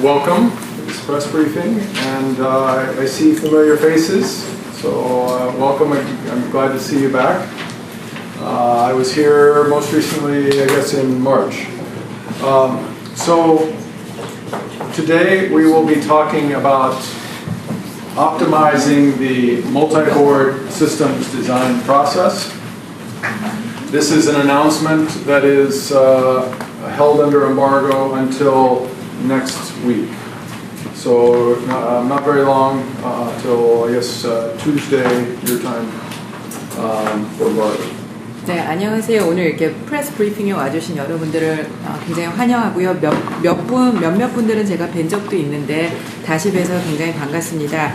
welcome to this press briefing, and I see familiar faces, so welcome. I'm glad to see you back. I was here most recently, I guess, in March. So today we will be talking about optimizing the multi-board systems design process. This is an announcement that is held under embargo until next week. So not very long, till I guess Tuesday your time for embargo. 네, 안녕하세요. 오늘 이렇게 프레스 브리핑에 와주신 여러분들을 굉장히 환영하고요. 몇몇 분들은 제가 뵌 적도 있는데 다시 뵈서 굉장히 반갑습니다.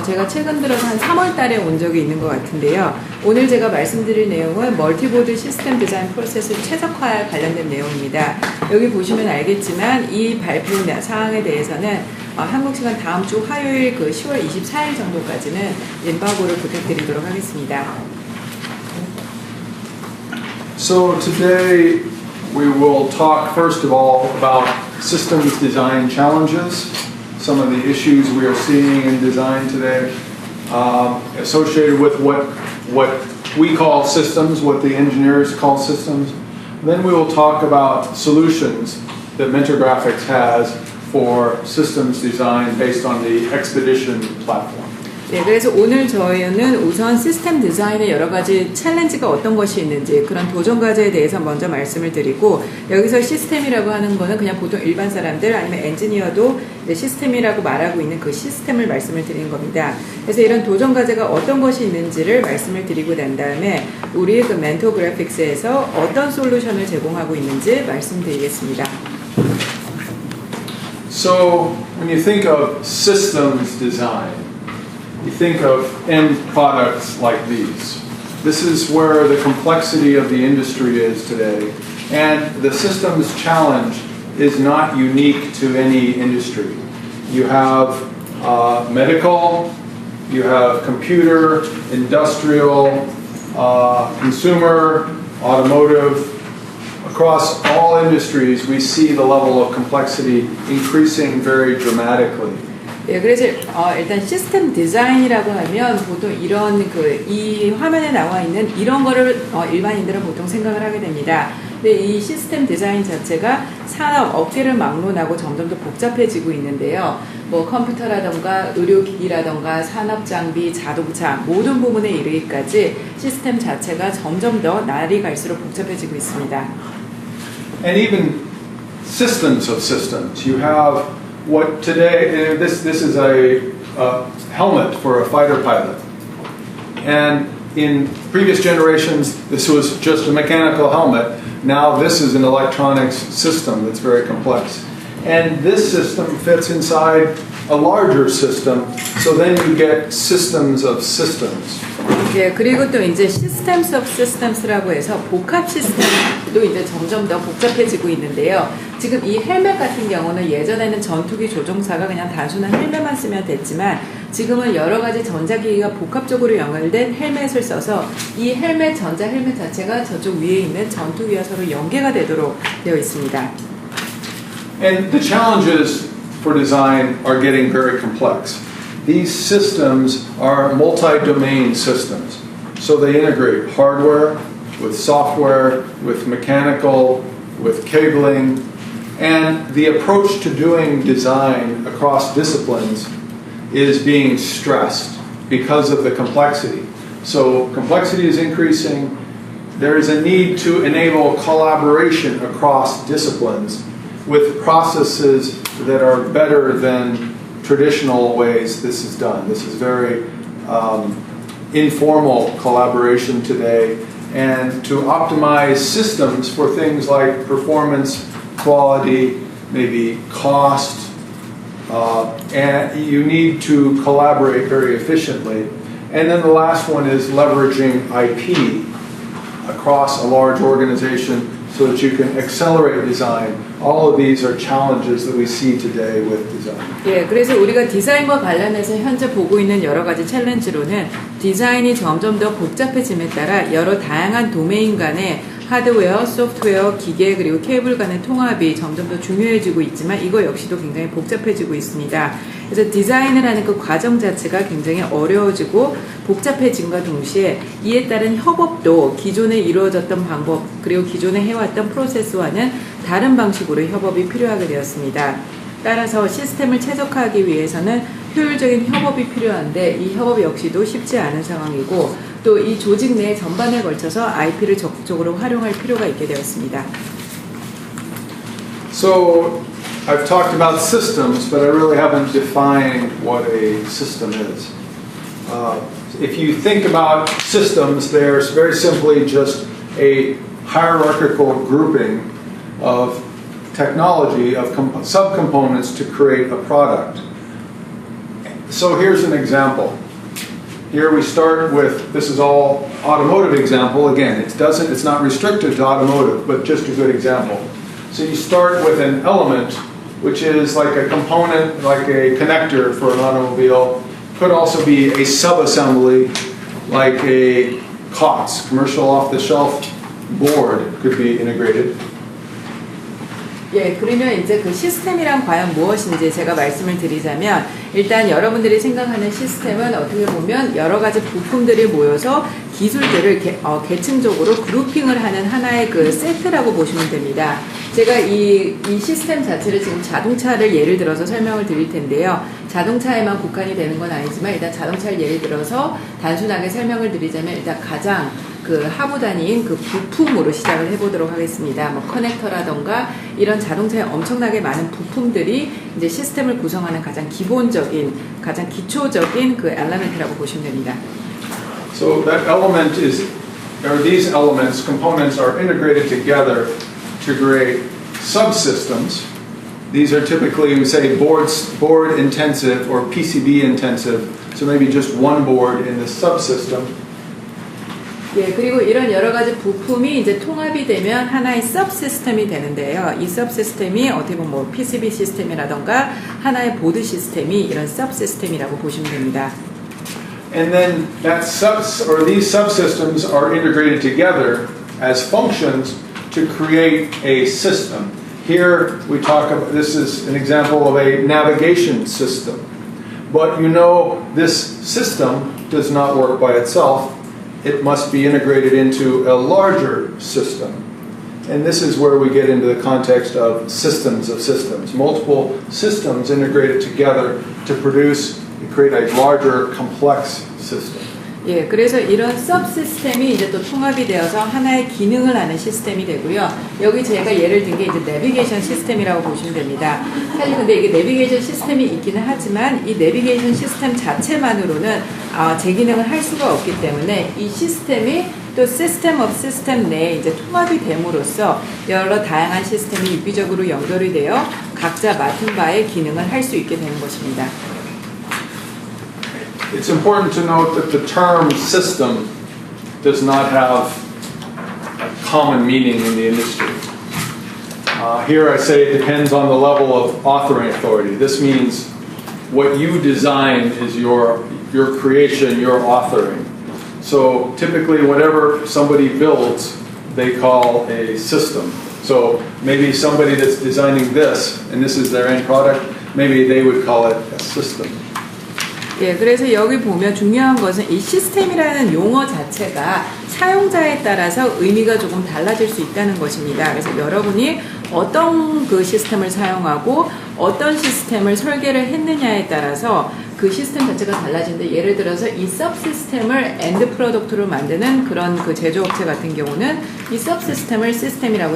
제가 최근 들어서 한 3월 달에 온 적이 있는 것 같은데요. 오늘 제가 말씀드릴 내용은 멀티보드 시스템 디자인 프로세스 최적화에 관련된 내용입니다. 여기 보시면 알겠지만 이 발표 사항에 대해서는 한국 시간 다음 주 화요일 10월 24일 정도까지는 embargo를 부탁드리도록 하겠습니다. So today we will talk first of all about systems design challenges, some of the issues we are seeing in design today associated with what we call systems, what the engineers call systems. Then we will talk about solutions that 멘토그래픽스 has for systems design based on the 엑스페디션 platform. 네, 그래서 오늘 저희는 우선 시스템 디자인의 여러 가지 챌린지가 어떤 것이 있는지 그런 도전 과제에 대해서 먼저 말씀을 드리고 여기서 시스템이라고 하는 거는 그냥 보통 일반 사람들 아니면 엔지니어도 시스템이라고 말하고 있는 그 시스템을 말씀을 드리는 겁니다. 그래서 이런 도전 과제가 어떤 것이 있는지를 말씀을 드리고 난 다음에 우리 그 멘토그래픽스에서 어떤 솔루션을 제공하고 있는지 말씀드리겠습니다. So when you think of systems design, you think of end products like these. This is where the complexity of the industry is today. And the systems challenge is not unique to any industry. You have medical, you have computer, industrial, consumer, automotive. Across all industries, we see the level of complexity increasing very dramatically. 예, 그래서 일단 시스템 디자인이라고 하면 보통 이런 이 화면에 나와 있는 이런 거를 일반인들은 보통 생각을 하게 됩니다. 근데 이 시스템 디자인 자체가 산업 업계를 막론하고 점점 더 복잡해지고 있는데요. 뭐 컴퓨터라던가 의료기기라던가 산업 장비, 자동차 모든 부분에 이르기까지 시스템 자체가 점점 더 날이 갈수록 복잡해지고 있습니다. And even systems of systems. You have what today, this is a helmet for a fighter pilot. And in previous generations, this was just a mechanical helmet. Now this is an electronics system that's very complex. And this system fits inside a larger system, so then you get systems of systems. 예, 그리고 또 이제 Systems of Systems라고 해서 복합 시스템도 이제 점점 더 복잡해지고 있는데요. 지금 이 헬멧 같은 경우는 예전에는 전투기 조종사가 그냥 단순한 헬멧만 쓰면 됐지만 지금은 여러 가지 전자기기가 복합적으로 연결된 헬멧을 써서 이 헬멧, 전자 헬멧 자체가 저쪽 위에 있는 전투기와 서로 연계가 되도록 되어 있습니다. And the challenges for design are getting very complex. These systems are multi-domain systems. So they integrate hardware with software, with mechanical, with cabling, and the approach to doing design across disciplines is being stressed because of the complexity. So complexity is increasing. There is a need to enable collaboration across disciplines with processes that are better than traditional ways this is done. This is very informal collaboration today. And to optimize systems for things like performance, quality, maybe cost, and you need to collaborate very efficiently. And then the last one is leveraging IP across a large organization so that you can accelerate design. All of these are challenges that we see today with design. 예, 그래서 우리가 디자인과 관련해서 현재 보고 있는 여러 가지 챌린지로는 디자인이 점점 더 복잡해짐에 따라 여러 다양한 도메인 간의 하드웨어, 소프트웨어, 기계 그리고 케이블 간의 통합이 점점 더 중요해지고 있지만 이거 역시도 굉장히 복잡해지고 있습니다. 그래서 디자인을 하는 그 과정 자체가 굉장히 어려워지고 복잡해짐과 동시에 이에 따른 협업도 기존에 이루어졌던 방법 그리고 기존에 해왔던 프로세스와는 다른 방식으로 협업이 필요하게 되었습니다. 따라서 시스템을 최적화하기 위해서는 효율적인 협업이 필요한데 이 협업 역시도 쉽지 않은 상황이고 또 이 조직 내 전반에 걸쳐서 IP를 적극적으로 활용할 필요가 있게 되었습니다. So I've talked about systems, but I really haven't defined what a system is. If you think about systems, they're very simply just a hierarchical grouping of technology, of subcomponents to create a product. So here's an example. Here we start with, this is all automotive example. Again, it's not restricted to automotive, but just a good example. So you start with an element, which is like a component, like a connector for an automobile. Could also be a sub-assembly, like a COTS, commercial off-the-shelf board, could be integrated. 예, 그러면 이제 그 시스템이란 과연 무엇인지 제가 말씀을 드리자면 일단 여러분들이 생각하는 시스템은 어떻게 보면 여러 가지 부품들이 모여서 기술들을 계층적으로 그룹핑을 하는 하나의 그 세트라고 보시면 됩니다. 제가 이 시스템 자체를 지금 자동차를 예를 들어서 설명을 드릴 텐데요. 자동차에만 국한이 되는 건 아니지만 일단 자동차를 예를 들어서 단순하게 설명을 드리자면 일단 가장 그 하부 단위인 그 부품으로 시작을 해보도록 하겠습니다. 뭐 커넥터라던가 이런 자동차에 엄청나게 많은 부품들이 이제 시스템을 구성하는 가장 기본적인, 가장 기초적인 그 엘리멘트라고 보시면 됩니다. So that element is, or these elements, components are integrated together to create subsystems. These are typically, we say, board intensive or PCB intensive. So maybe just one board in the subsystem. 예, 그리고 이런 여러 가지 부품이 이제 통합이 되면 하나의 서브시스템이 되는데요. 이 서브시스템이 어떻게 보면 뭐 PCB 시스템이라던가 하나의 보드 시스템이 이런 서브시스템이라고 보시면 됩니다. And then these subsystems are integrated together as functions to create a system. Here we talk about, this is an example of a navigation system. But you know this system does not work by itself. It must be integrated into a larger system. And this is where we get into the context of systems. Multiple systems integrated together to create a larger, complex system. 예, 그래서 이런 서브시스템이 이제 또 통합이 되어서 하나의 기능을 하는 시스템이 되고요. 여기 제가 예를 든 게 이제 내비게이션 시스템이라고 보시면 됩니다. 사실 근데 이게 내비게이션 시스템이 있기는 하지만 이 내비게이션 시스템 자체만으로는 제 기능을 할 수가 없기 때문에 이 시스템이 또 시스템 오브 시스템 내에 이제 통합이 됨으로써 여러 다양한 시스템이 유기적으로 연결이 되어 각자 맡은 바의 기능을 할 수 있게 되는 것입니다. It's important to note that the term system does not have a common meaning in the industry. Here I say it depends on the level of authoring authority. This means what you design is your creation, your authoring. So typically whatever somebody builds, they call a system. So maybe somebody that's designing this, and this is their end product, maybe they would call it a system. 예, 그래서 여기 보면 중요한 것은 이 시스템이라는 용어 자체가 사용자에 따라서 의미가 조금 달라질 수 있다는 것입니다. 그래서 여러분이 어떤 그 시스템을 사용하고 어떤 시스템을 설계를 했느냐에 따라서 그 시스템 자체가 달라지는데 예를 들어서 이 서브시스템을 엔드 프로덕트로 만드는 그런 그 제조업체 같은 경우는 이 서브시스템을 시스템이라고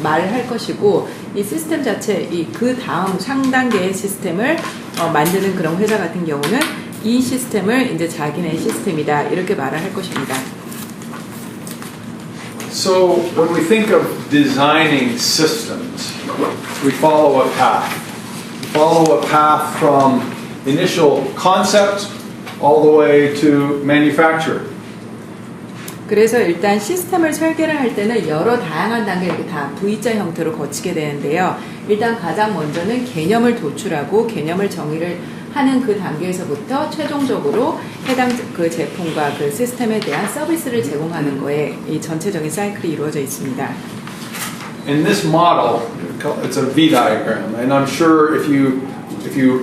말을 할 것이고 이 시스템 자체 그 다음 상단계의 시스템을 만드는 그런 회사 같은 경우는 이 시스템을 이제 자기네 시스템이다 이렇게 말을 할 것입니다. So when we think of designing systems, we follow a path. We follow a path from initial concept all the way to manufacture. 그래서 일단 시스템을 설계를 할 때는 여러 다양한 단계 이렇게 다 V자 형태로 거치게 되는데요. 일단 가장 먼저는 개념을 도출하고 개념을 정의를 하는 그 단계에서부터 최종적으로 해당 그 제품과 그 시스템에 대한 서비스를 제공하는 거에 이 전체적인 사이클이 이루어져 있습니다. In this model, it's a V diagram, and I'm sure if you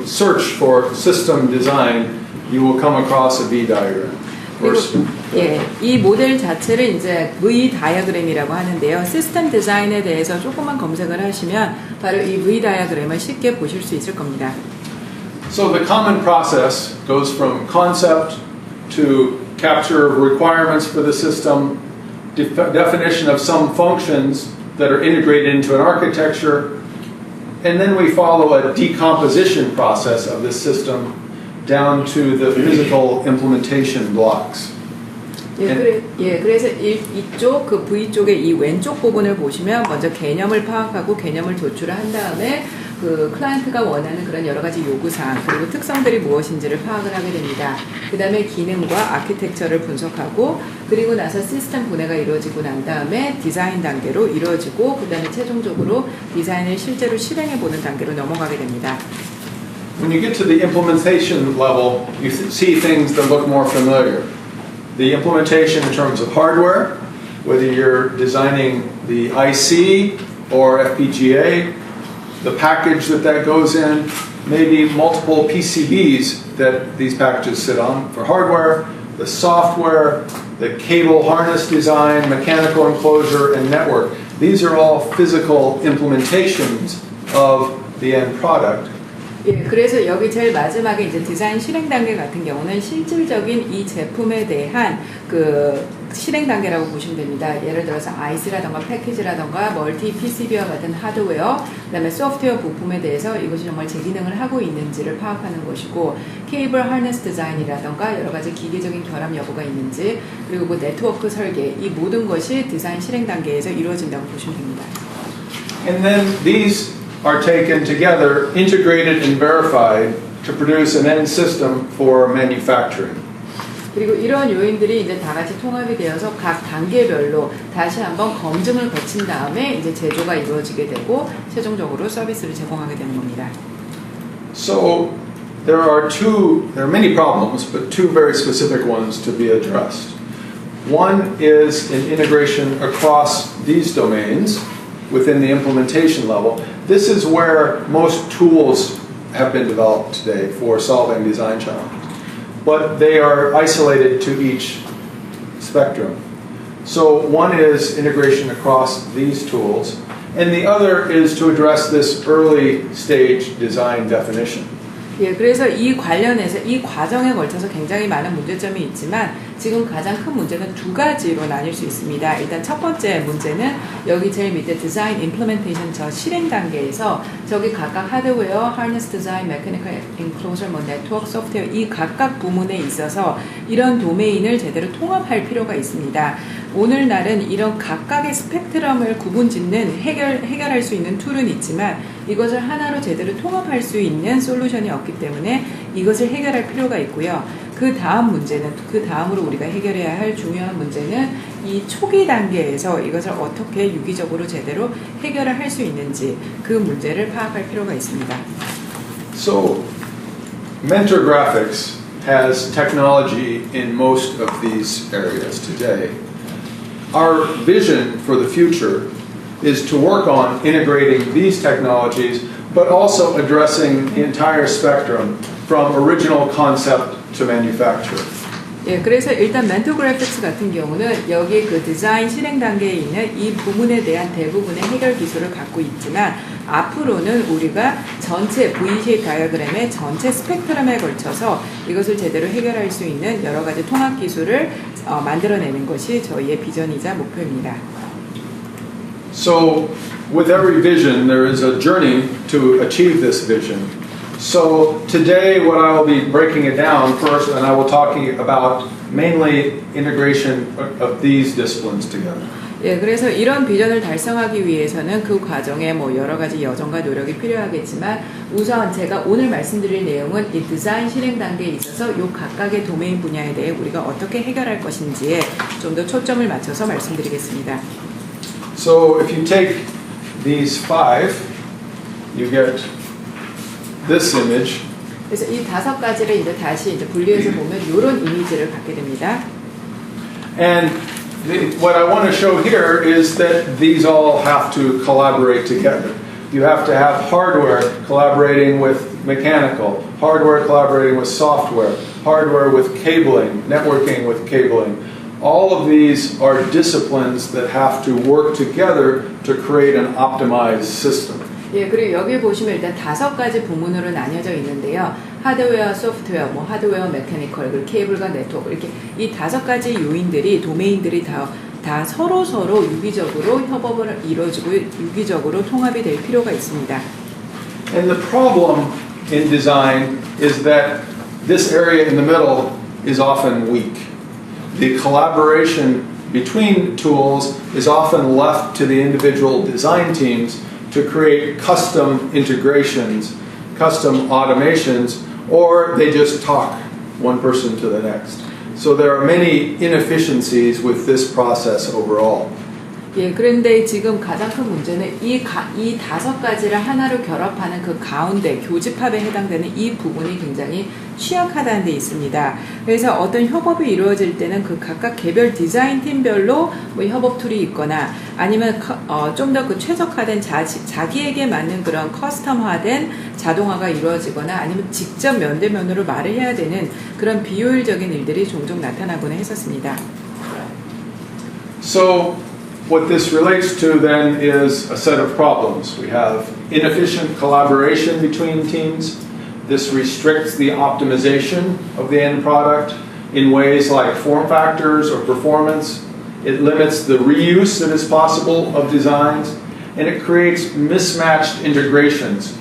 search for system design, you will come across a V diagram. 그리고 이 모델 자체를 이제 V 다이어그램이라고 하는데요. 시스템 디자인에 대해서 조금만 검색을 하시면 바로 이 V 다이어그램을 쉽게 보실 수 있을 겁니다. So the common process goes from concept to capture of requirements for the system, definition of some functions that are integrated into an architecture, and then we follow a decomposition process of this system down to the physical implementation blocks. 그래서 이쪽 그 V 쪽의 이 왼쪽 부분을 보시면 먼저 개념을 파악하고 개념을 도출을 한 다음에 그 클라이언트가 원하는 그런 여러 가지 요구사항 그리고 특성들이 무엇인지를 파악을 하게 됩니다. 그 다음에 기능과 아키텍처를 분석하고 그리고 나서 시스템 분해가 이루어지고 난 다음에 디자인 단계로 이루어지고 그 다음에 최종적으로 디자인을 실제로 실행해 보는 단계로 넘어가게 됩니다. When you get to the implementation level, you see things that look more familiar. The implementation in terms of hardware, whether you're designing the IC or FPGA, the package that goes in, maybe multiple PCBs that these packages sit on for hardware, the software, the cable harness design, mechanical enclosure, and network. These are all physical implementations of the end product. 그래서 여기 제일 마지막에 이제 디자인 실행 단계 같은 경우는 실질적인 이 제품에 대한 그 실행 단계라고 보시면 됩니다. 예를 들어서 IC라던가 패키지라던가 멀티 PCB와 같은 하드웨어, 그다음에 소프트웨어 부품에 대해서 이것이 정말 제 기능을 하고 있는지를 파악하는 것이고, 케이블 하네스 디자인이라던가 여러 가지 기계적인 결합 여부가 있는지, 그리고 그 네트워크 설계, 이 모든 것이 디자인 실행 단계에서 이루어진다고 보시면 됩니다. And then these are taken together, integrated and verified to produce an end system for manufacturing. 그리고 이런 요인들이 이제 다 같이 통합이 되어서 각 단계별로 다시 한번 검증을 거친 다음에 이제 제조가 이루어지게 되고 최종적으로 서비스를 제공하게 되는 겁니다. So there are many problems, but two very specific ones to be addressed. One is an integration across these domains within the implementation level. This is where most tools have been developed today for solving design challenges. But they are isolated to each spectrum. So one is integration across these tools, and the other is to address this early stage design definition. 예, 그래서 이 관련해서 이 과정에 걸쳐서 굉장히 많은 문제점이 있지만 지금 가장 큰 문제는 두 가지로 나뉠 수 있습니다. 일단 첫 번째 문제는 여기 제일 밑에 디자인 임플리멘테이션 저 실행 단계에서 저기 각각 하드웨어, 하네스 디자인, 메커니컬 인클로저, 네트워크, 소프트웨어 이 각각 부문에 있어서 이런 도메인을 제대로 통합할 필요가 있습니다. 오늘날은 이런 각각의 스펙트럼을 구분짓는 해결할 수 있는 툴은 있지만 이것을 하나로 제대로 통합할 수 있는 솔루션이 없기 때문에 이것을 해결할 필요가 있고요. 그 다음으로 우리가 해결해야 할 중요한 문제는 이 초기 단계에서 이것을 어떻게 유기적으로 제대로 해결을 할 수 있는지 그 문제를 파악할 필요가 있습니다. So, Mentor Graphics has technology in most of these areas today. Our vision for the future is to work on integrating these technologies, but also addressing the entire spectrum from original concept to manufacture. 예, 그래서 일단 멘토그래픽스 같은 경우는 여기 그 디자인 실행 단계에 있는 이 부분에 대한 대부분의 해결 기술을 갖고 있지만 앞으로는 우리가 전체 V-쉐입 다이어그램의 전체 스펙트럼에 걸쳐서 이것을 제대로 해결할 수 있는 여러 가지 통합 기술을 만들어내는 것이 저희의 비전이자 목표입니다. So, with every vision, there is a journey to achieve this vision. So today what I will be breaking it down first, and I will talking about mainly integration of these disciplines together. 예, 그래서 이런 비전을 달성하기 위해서는 그 과정에 뭐 여러 가지 여정과 노력이 필요하겠지만 우선 제가 오늘 말씀드릴 내용은 이 디자인 실행 단계에 있어서 이 각각의 도메인 분야에 대해 우리가 어떻게 해결할 것인지에 좀 더 초점을 맞춰서 말씀드리겠습니다. So if you take these five, you get this image, 그래서 이 5가지를 이제 다시 이제 분리해서 보면 이런 이미지를 갖게 됩니다. And what I want to show here is that these all have to collaborate together. You have to have hardware collaborating with mechanical, hardware collaborating with software, hardware with cabling, networking with cabling. All of these are disciplines that have to work together to create an optimized system. 예, 그리고 여기 보시면 일단 5가지 부문으로 나뉘어져 있는데요. 하드웨어, 소프트웨어, 뭐 하드웨어, 메커니컬, 그리고 케이블과 네트워크 이렇게 이 5가지 요인들이 도메인들이 다 서로 유기적으로 협업을 이루어지고 유기적으로 통합이 될 필요가 있습니다. And the problem in design is that this area in the middle is often weak. The collaboration between tools is often left to the individual design teams to create custom integrations, custom automations, or they just talk one person to the next. So there are many inefficiencies with this process overall. 예, 그런데 지금 가장 큰 문제는 이 5가지를 하나로 결합하는 그 가운데 교집합에 해당되는 이 부분이 굉장히 취약하다는 데 있습니다. 그래서 어떤 협업이 이루어질 때는 그 각각 개별 디자인 팀별로 뭐 협업 툴이 있거나 아니면 좀 더 그 최적화된 자기에게 맞는 그런 커스텀화된 자동화가 이루어지거나 아니면 직접 면대면으로 말을 해야 되는 그런 비효율적인 일들이 종종 나타나곤 했었습니다. So what this relates to then is a set of problems. We have inefficient collaboration between teams. This restricts the optimization of the end product in ways like form factors or performance. It limits the reuse that is possible of designs, and it creates mismatched integrations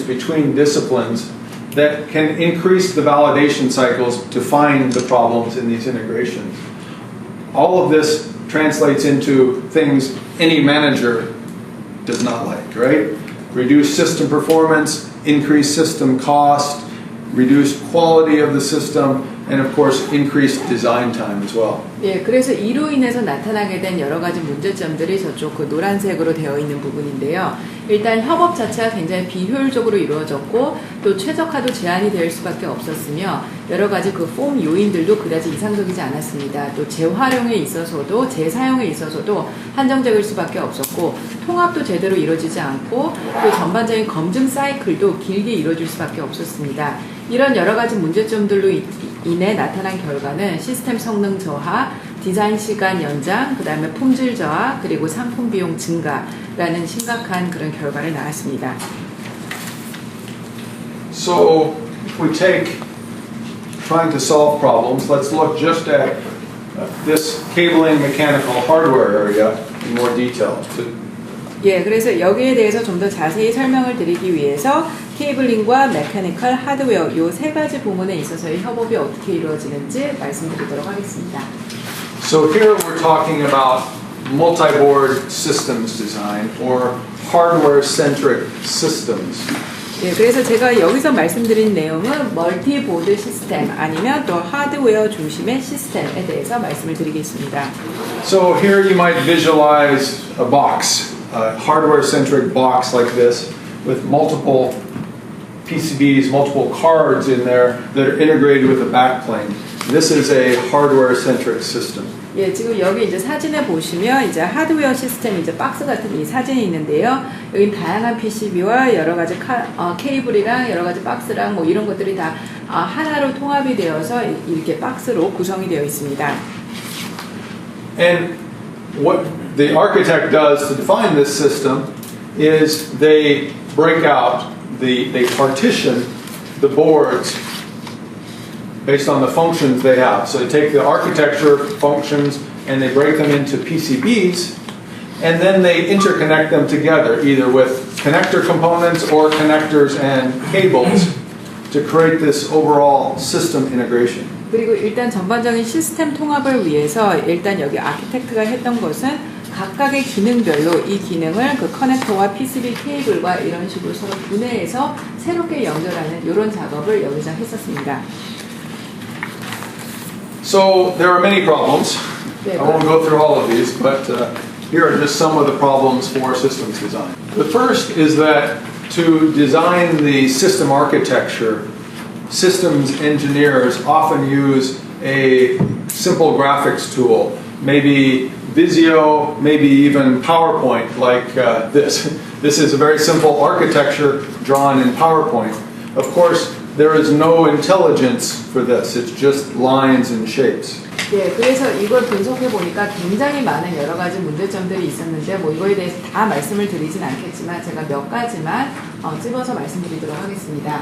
between disciplines that can increase the validation cycles to find the problems in these integrations. All of this translates into things any manager does not like, right? Reduced system performance, increased system cost, reduced quality of the system, and of course increased design time as well. 예, 그래서 이로 인해서 나타나게 된 여러 가지 문제점들이 저쪽 그 노란색으로 되어 있는 부분인데요. 일단 협업 자체가 굉장히 비효율적으로 이루어졌고 또 최적화도 제한이 될 수밖에 없었으며 여러 가지 그 폼 요인들도 그다지 이상적이지 않았습니다. 또 재활용에 있어서도 재사용에 있어서도 한정적일 수밖에 없었고 통합도 제대로 이루어지지 않고 또 전반적인 검증 사이클도 길게 이루어질 수밖에 없었습니다. 이런 여러 가지 문제점들로 인해 나타난 결과는 시스템 성능 저하, 디자인 시간 연장, 그 다음에 품질 저하, 그리고 상품 비용 증가라는 심각한 그런 결과를 낳았습니다. So if we take trying to solve problems, let's look just at this cabling mechanical hardware area in more detail. 예, 그래서 여기에 대해서 좀 더 자세히 설명을 드리기 위해서 케이블링과 메커니컬 하드웨어 이 3가지 부문에 있어서의 협업이 어떻게 이루어지는지 말씀드리도록 하겠습니다. So here we're talking about multi-board systems design or hardware-centric systems. 예, 그래서 제가 여기서 말씀드린 내용은 멀티보드 시스템 아니면 또 하드웨어 중심의 시스템에 대해서 말씀을 드리겠습니다. So here you might visualize a box, a hardware-centric box like this with multiple PCBs, multiple cards in there that are integrated with a backplane. This is a hardware-centric system. 예, 지금 여기 이제 사진에 보시면 이제 하드웨어 시스템 이제 박스 같은 이 사진이 있는데요. 여기 다양한 PCB와 여러 가지 케이블이랑 여러 가지 박스랑 뭐 이런 것들이 다 하나로 통합이 되어서 이렇게 박스로 구성이 되어 있습니다. And what the architect does to define this system is they break out, they partition the boards based on the functions they have. So they take the architecture functions and they break them into PCBs and then they interconnect them together either with connector components or connectors and cables to create this overall system integration. 그리고 일단 전반적인 시스템 통합을 위해서 일단 여기 아키텍트가 했던 것은 각각의 기능별로 이 기능을 그 커넥터와 PCB 케이블과 이런 식으로 서로 분해해서 새롭게 연결하는 이런 작업을 여기서 했었습니다. So there are many problems. I won't go through all of these, but here are just some of the problems for systems design. The first is that to design the system architecture, systems engineers often use a simple graphics tool, maybe Visio, maybe even PowerPoint like this. This is a very simple architecture drawn in PowerPoint. Of course, there is no intelligence for this. It's just lines and shapes. 예, 그래서 이걸 분석해 보니까 굉장히 많은 여러 가지 문제점들이 있었는데 뭐 이거에 대해서 다 말씀을 드리진 않겠지만 제가 몇 가지만 찝어서 말씀드리도록 하겠습니다.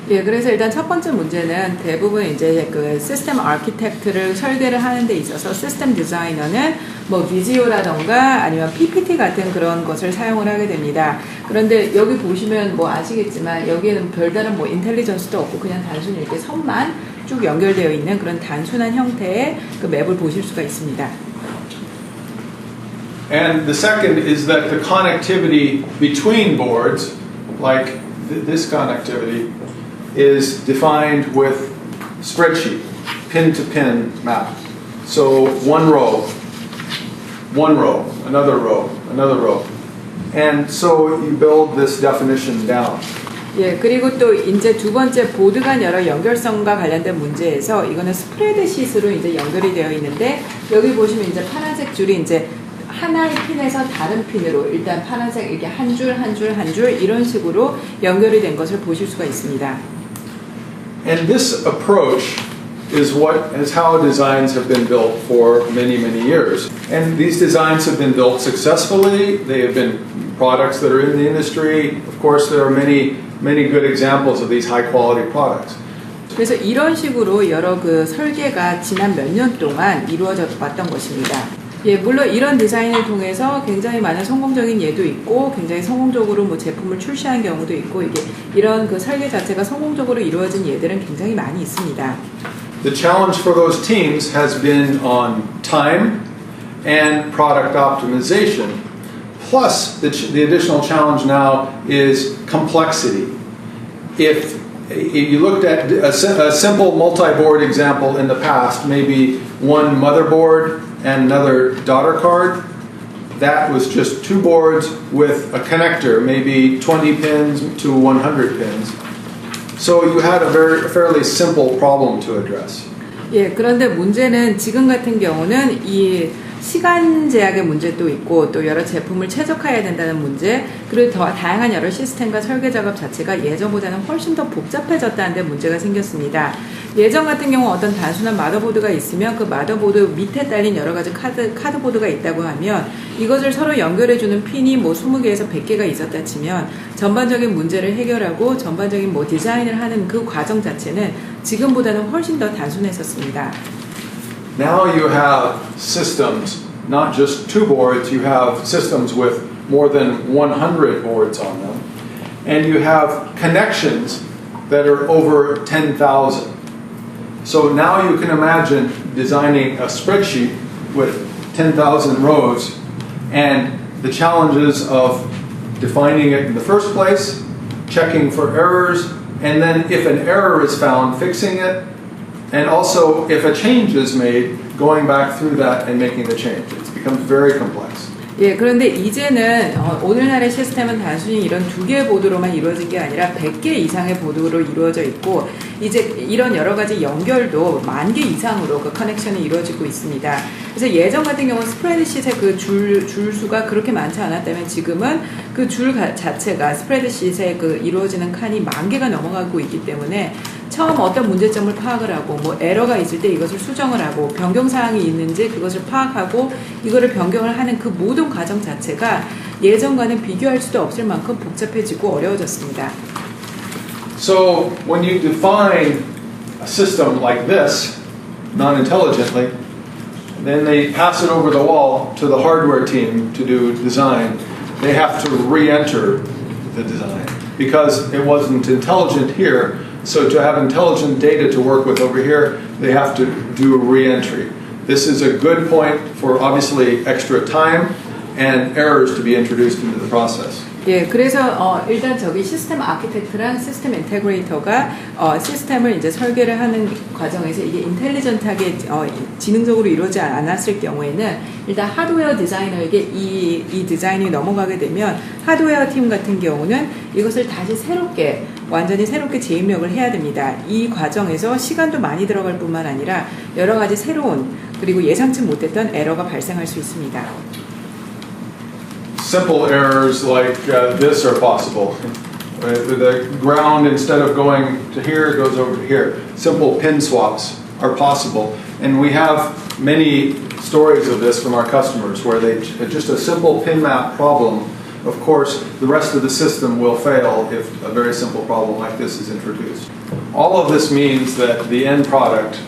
예, 그래서 일단 첫 번째 문제는 대부분 이제 그 시스템 아키텍트를 설계를 하는 데 있어서 시스템 디자이너는 뭐 비지오라던가 아니면 PPT 같은 그런 것을 사용을 하게 됩니다. 그런데 여기 보시면 뭐 아시겠지만 여기에는 별다른 뭐 인텔리전스도 없고 그냥 단순히 이렇게 선만 쭉 연결되어 있는 그런 단순한 형태의 그 맵을 보실 수가 있습니다. And the second is that the connectivity between boards, like this connectivity, is defined with spreadsheet, pin-to-pin map. So one row, another row, another row. And so you build this definition down. 예, 그리고 또 이제 두 번째 보드 간 여러 연결성과 관련된 문제에서 이거는 스프레드시트로 이제 연결이 되어 있는데 여기 보시면 이제 파란색 줄이 이제 하나의 핀에서 다른 핀으로 일단 파란색 이렇게 한 줄 한 줄 한 줄 이런 식으로 연결이 된 것을 보실 수가 있습니다. And this approach is how designs have been built for many, many years. And these designs have been built successfully. They have been products that are in the industry. Of course, there are many good examples of these high quality products. 그래서 이런 식으로 여러 그 설계가 지난 몇 년 동안 이루어져 왔던 것입니다. 예, 물론 이런 디자인을 통해서 굉장히 많은 성공적인 예도 있고 굉장히 성공적으로 뭐 제품을 출시한 경우도 있고 이런 그 설계 자체가 성공적으로 이루어진 예들은 굉장히 많이 있습니다. The challenge for those teams has been on time and product optimization. Plus, the additional challenge now is complexity. If you looked at a simple multi-board example in the past, maybe one motherboard and another daughter card, that was just two boards with a connector, maybe 20 pins to 100 pins. So you had a fairly simple problem to address. 예, 그런데 문제는 지금 같은 경우는 이 시간 제약의 문제도 있고 또 여러 제품을 최적화해야 된다는 문제 그리고 더 다양한 여러 시스템과 설계 작업 자체가 예전보다는 훨씬 더 복잡해졌다는 데 문제가 생겼습니다. 예전 같은 경우 어떤 단순한 마더보드가 있으면 그 마더보드 밑에 딸린 여러 가지 카드보드가 있다고 하면 이것을 서로 연결해주는 핀이 뭐 20개에서 100개가 있었다 치면 전반적인 문제를 해결하고 전반적인 뭐 디자인을 하는 그 과정 자체는 지금보다는 훨씬 더 단순했었습니다. Now you have systems, not just two boards, you have systems with more than 100 boards on them. And you have connections that are over 10,000. So now you can imagine designing a spreadsheet with 10,000 rows and the challenges of defining it in the first place, checking for errors, and then if an error is found, fixing it, and also if a change is made, going back through that and making the change. It becomes very complex. 예, 그런데 이제는 오늘날의 시스템은 단순히 이런 두 개의 보드로만 이루어진 게 아니라 100개 이상의 보드로 이루어져 있고 이제 이런 여러 가지 연결도 10,000개 이상으로 그 커넥션이 이루어지고 있습니다. 그래서 예전 같은 경우는 스프레드시트의 그 줄 수가 그렇게 많지 않았다면 지금은 그 줄 자체가 스프레드시트에 그 이루어지는 칸이 10,000개가 넘어가고 있기 때문에 처음 어떤 문제점을 파악을 하고 뭐 에러가 있을 때 이것을 수정을 하고 변경 사항이 있는지 그것을 파악하고 이거를 변경을 하는 그 모든 과정 자체가 예전과는 비교할 수도 없을 만큼 복잡해지고 어려워졌습니다. So when you define a system like this non-intelligently, then they pass it over the wall to the hardware team to do design. They have to re-enter the design because it wasn't intelligent here. So to have intelligent data to work with over here, they have to do a re-entry. This is a good point for obviously extra time and errors to be introduced into the process. 예, 그래서 일단 저기 시스템 아키텍트랑 시스템 인테그레이터가 시스템을 이제 설계를 하는 과정에서 이게 인텔리전트하게 지능적으로 이루어지지 않았을 경우에는 일단 하드웨어 디자이너에게 이 디자인이 넘어가게 되면 하드웨어 팀 같은 경우는 이것을 다시 완전히 새롭게 재입력을 해야 됩니다. 이 과정에서 시간도 많이 들어갈 뿐만 아니라 여러 가지 새로운 그리고 예상치 못했던 에러가 발생할 수 있습니다. Simple errors like this are possible. The ground, instead of going to here, goes over to here. Simple pin swaps are possible. And we have many stories of this from our customers where just a simple pin map problem, of course, the rest of the system will fail if a very simple problem like this is introduced. All of this means that the end product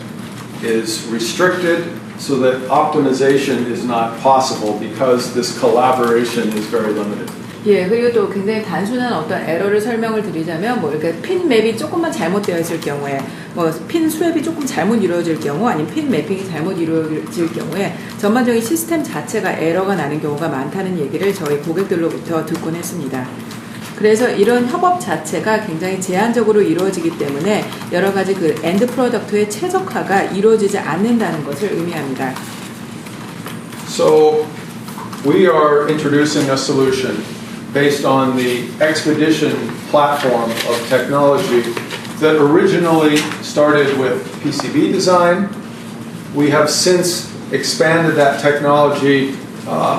is restricted so that optimization is not possible because this collaboration is very limited. 예, 그리고 또 굉장히 단순한 어떤 에러를 설명을 드리자면 뭐 이렇게 핀 맵이 조금만 잘못되어 있을 경우에 뭐 핀 스왑이 조금 잘못 이루어질 경우 아니면 핀 매핑이 잘못 이루어질 경우에 전반적인 시스템 자체가 에러가 나는 경우가 많다는 얘기를 저희 고객들로부터 듣곤 했습니다. 그래서 이런 협업 자체가 굉장히 제한적으로 이루어지기 때문에 여러 가지 그 엔드 프로덕트의 최적화가 이루어지지 않는다는 것을 의미합니다. So we are introducing a solution based on the Expedition platform of technology that originally started with PCB design. We have since expanded that technology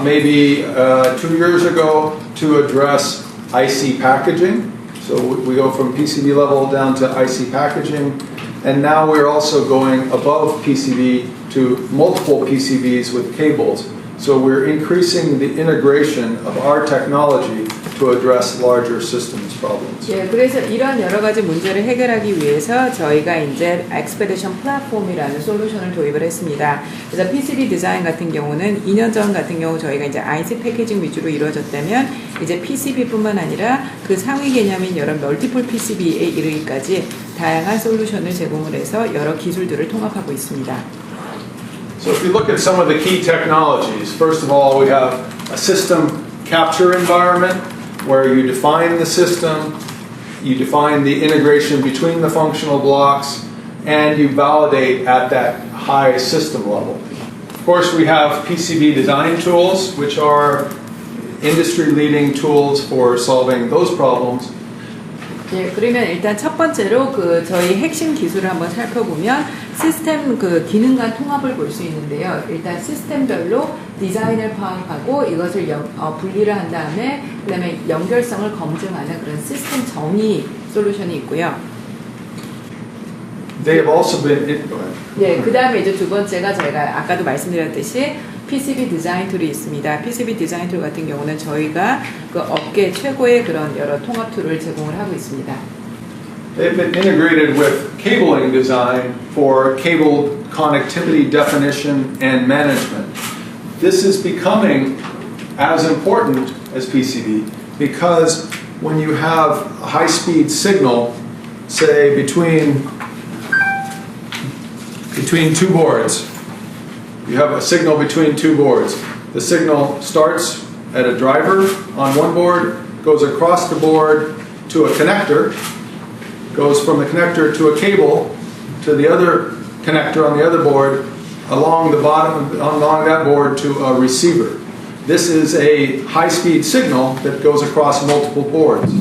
maybe 2 years ago to address IC packaging. So we go from PCB level down to IC packaging. And now we're also going above PCB to multiple PCBs with cables. So we're increasing the integration of our technology to address larger systems problems. 예, 그래서 이런 여러 가지 문제를 해결하기 위해서 저희가 이제 엑스페디션 플랫폼이라는 솔루션을 도입을 했습니다. 그래서 PCB 디자인 같은 경우는 2년 전 같은 경우 저희가 이제 IC 패키징 위주로 이루어졌다면 이제 PCB뿐만 아니라 그 상위 개념인 여러 멀티플 PCB에 이르기까지 다양한 솔루션을 제공을 해서 여러 기술들을 통합하고 있습니다. So if you look at some of the key technologies, first of all, we have a system capture environment where you define the system, you define the integration between the functional blocks, and you validate at that high system level. Of course, we have PCB design tools, which are industry-leading tools for solving those problems. 예, 그러면 일단 첫 번째로 그 저희 핵심 기술을 한번 살펴보면 시스템 그 기능 간 통합을 볼 수 있는데요. 일단 시스템별로 디자인을 파악하고 이것을 분리를 한 다음에 그다음에 연결성을 검증하는 그런 시스템 정의 솔루션이 있고요. They have also been. 예, 그다음에 이제 두 번째가 저희가 아까도 말씀드렸듯이 PCB 디자인 툴이 있습니다. PCB 디자인 툴 같은 경우는 저희가 그 업계 최고의 그런 여러 통합 툴을 제공을 하고 있습니다. They've been integrated with cabling design for cable connectivity definition and management. This is becoming as important as PCB because when you have a high-speed signal, say between two boards, you have a signal between two boards. The signal starts at a driver on one board, goes across the board to a connector, goes from the connector to a cable to the other connector on the other board, along the bottom, along that board to a receiver. This is a high-speed signal that goes across multiple boards.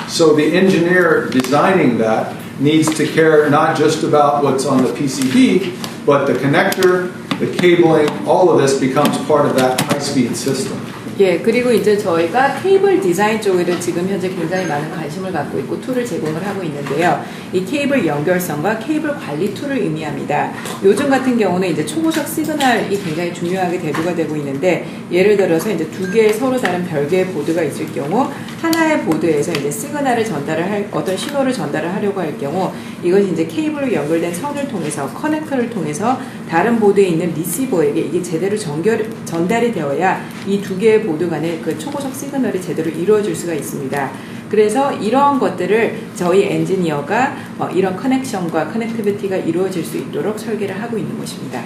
So the engineer designing that needs to care not just about what's on the PCB, but the connector, the cabling, all of this becomes part of that high-speed system. 예, 그리고 이제 저희가 케이블 디자인 쪽에도 지금 현재 굉장히 많은 관심을 갖고 있고 툴을 제공을 하고 있는데요. 이 케이블 연결성과 케이블 관리 툴을 의미합니다. 요즘 같은 경우는 이제 초고속 시그널이 굉장히 중요하게 대두가 되고 있는데 예를 들어서 이제 두 개의 서로 다른 별개의 보드가 있을 경우 하나의 보드에서 이제 시그널을 전달을 할 어떤 신호를 전달을 하려고 할 경우 이것이 이제 케이블로 연결된 선을 통해서 커넥터를 통해서 다른 보드에 있는 리시버에게 이게 제대로 전달이 되어야 이 두 개의 보드 간의 그 초고속 시그널이 제대로 이루어질 수가 있습니다. 그래서 이러한 것들을 저희 엔지니어가 이런 커넥션과 커넥티비티가 이루어질 수 있도록 설계를 하고 있는 것입니다.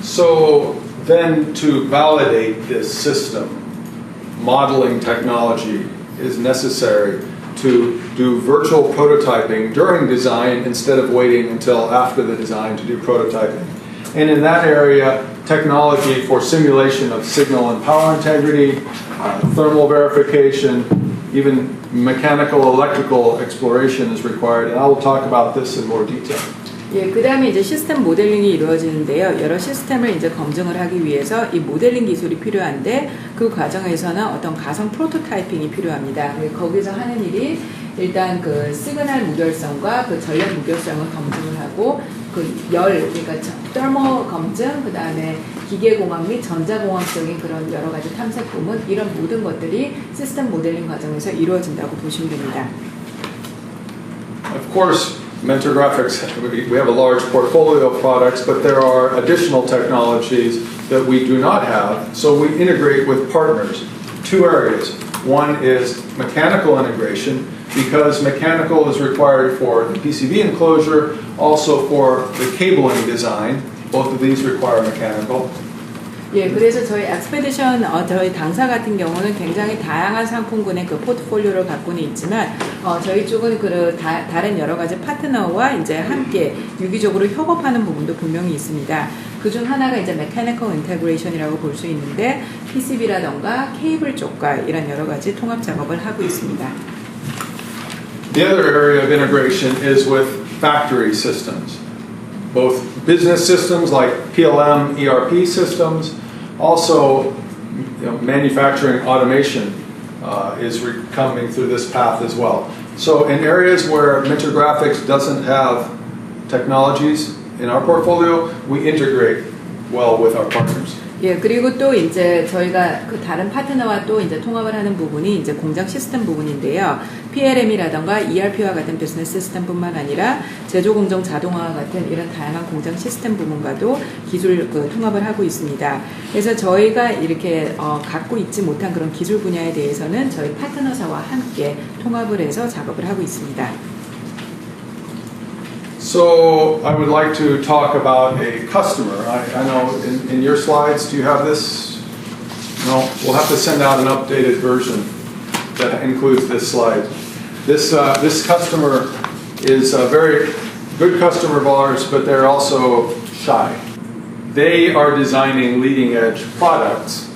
So then to validate this system, modeling technology is necessary to do virtual prototyping during design instead of waiting until after the design to do prototyping. And in that area, technology for simulation of signal and power integrity, thermal verification, even mechanical, electrical exploration is required. And I will talk about this in more detail. 예, 그 다음에 이제 시스템 모델링이 이루어지는데요. 여러 시스템을 이제 검증을 하기 위해서 이 모델링 기술이 필요한데 그 과정에서는 어떤 가상 프로토타이핑이 필요합니다. 거기서 하는 일이 일단 그 시그널 무결성과 그 전력 무결성을 검증을 하고 그 그러니까 thermal 검증, 그 다음에 기계공학 및 전자공학적인 그런 여러 가지 탐색 부문 이런 모든 것들이 시스템 모델링 과정에서 이루어진다고 보시면 됩니다. Of course, Mentor Graphics, we have a large portfolio of products, but there are additional technologies that we do not have, so we integrate with partners. Two areas. One is mechanical integration, because mechanical is required for the PCB enclosure, also for the cabling design. Both of these require mechanical. 예, 그래서 저희 엑스페디션 저희 당사 같은 경우는 굉장히 다양한 상품군의 그 포트폴리오를 갖고는 있지만 저희 쪽은 다른 여러 가지 파트너와 이제 함께 유기적으로 협업하는 부분도 분명히 있습니다. 그중 하나가 이제 메카니컬 인테그레이션이라고 볼 수 있는데 PCB라던가 케이블 쪽과 이런 여러 가지 통합 작업을 하고 있습니다. The other area of integration is with factory systems. Both business systems like PLM, ERP systems, also manufacturing automation is coming through this path as well. So in areas where Mentor Graphics doesn't have technologies in our portfolio, we integrate well with our partners. 예, 그리고 또 이제 저희가 그 다른 파트너와 또 이제 통합을 하는 부분이 이제 공장 시스템 부분인데요. PLM이라던가 ERP와 같은 비즈니스 시스템뿐만 아니라 제조 공정 자동화와 같은 이런 다양한 공장 시스템 부분과도 기술 통합을 하고 있습니다. 그래서 저희가 이렇게 갖고 있지 못한 그런 기술 분야에 대해서는 저희 파트너사와 함께 통합을 해서 작업을 하고 있습니다. So I would like to talk about a customer. I know in your slides, do you have this? No, we'll have to send out an updated version that includes this slide. This customer is a very good customer of ours, but they're also shy. They are designing leading edge products,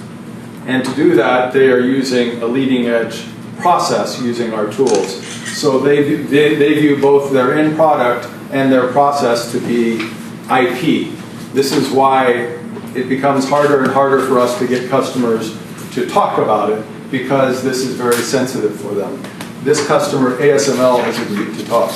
and to do that, they are using a leading edge process using our tools. So they view both their end product and their process to be IP. This is why it becomes harder and harder for us to get customers to talk about it, because this is very sensitive for them. This customer, ASML, has agreed to talk.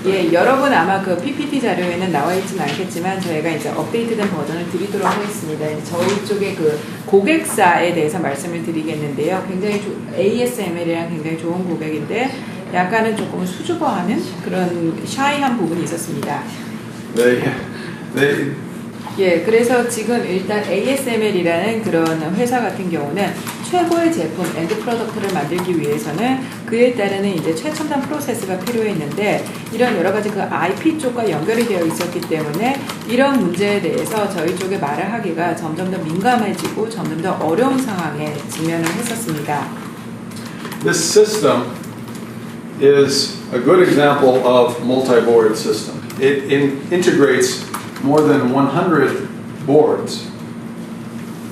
예, 여러분 아마 그 PPT 자료에는 나와 있지는 않겠지만 저희가 이제 업데이트된 버전을 드리도록 하겠습니다. 저희 쪽의 그 고객사에 대해서 말씀을 드리겠는데요. 굉장히 ASML이랑 굉장히 좋은 고객인데 약간은 조금 수줍어하는 그런 샤이한 부분이 있었습니다. 예, 그래서 지금 일단 ASML이라는 그런 회사 같은 경우는 최고의 제품, 엔드 프로덕트를 만들기 위해서는 그에 따르는 이제 최첨단 프로세스가 필요했는데 이런 여러 가지 그 IP 쪽과 연결이 되어 있었기 때문에 이런 문제에 대해서 저희 쪽에 말을 하기가 점점 더 민감해지고 점점 더 어려운 상황에 직면을 했었습니다. This system is a good example of multi-board system. It integrates more than 100 boards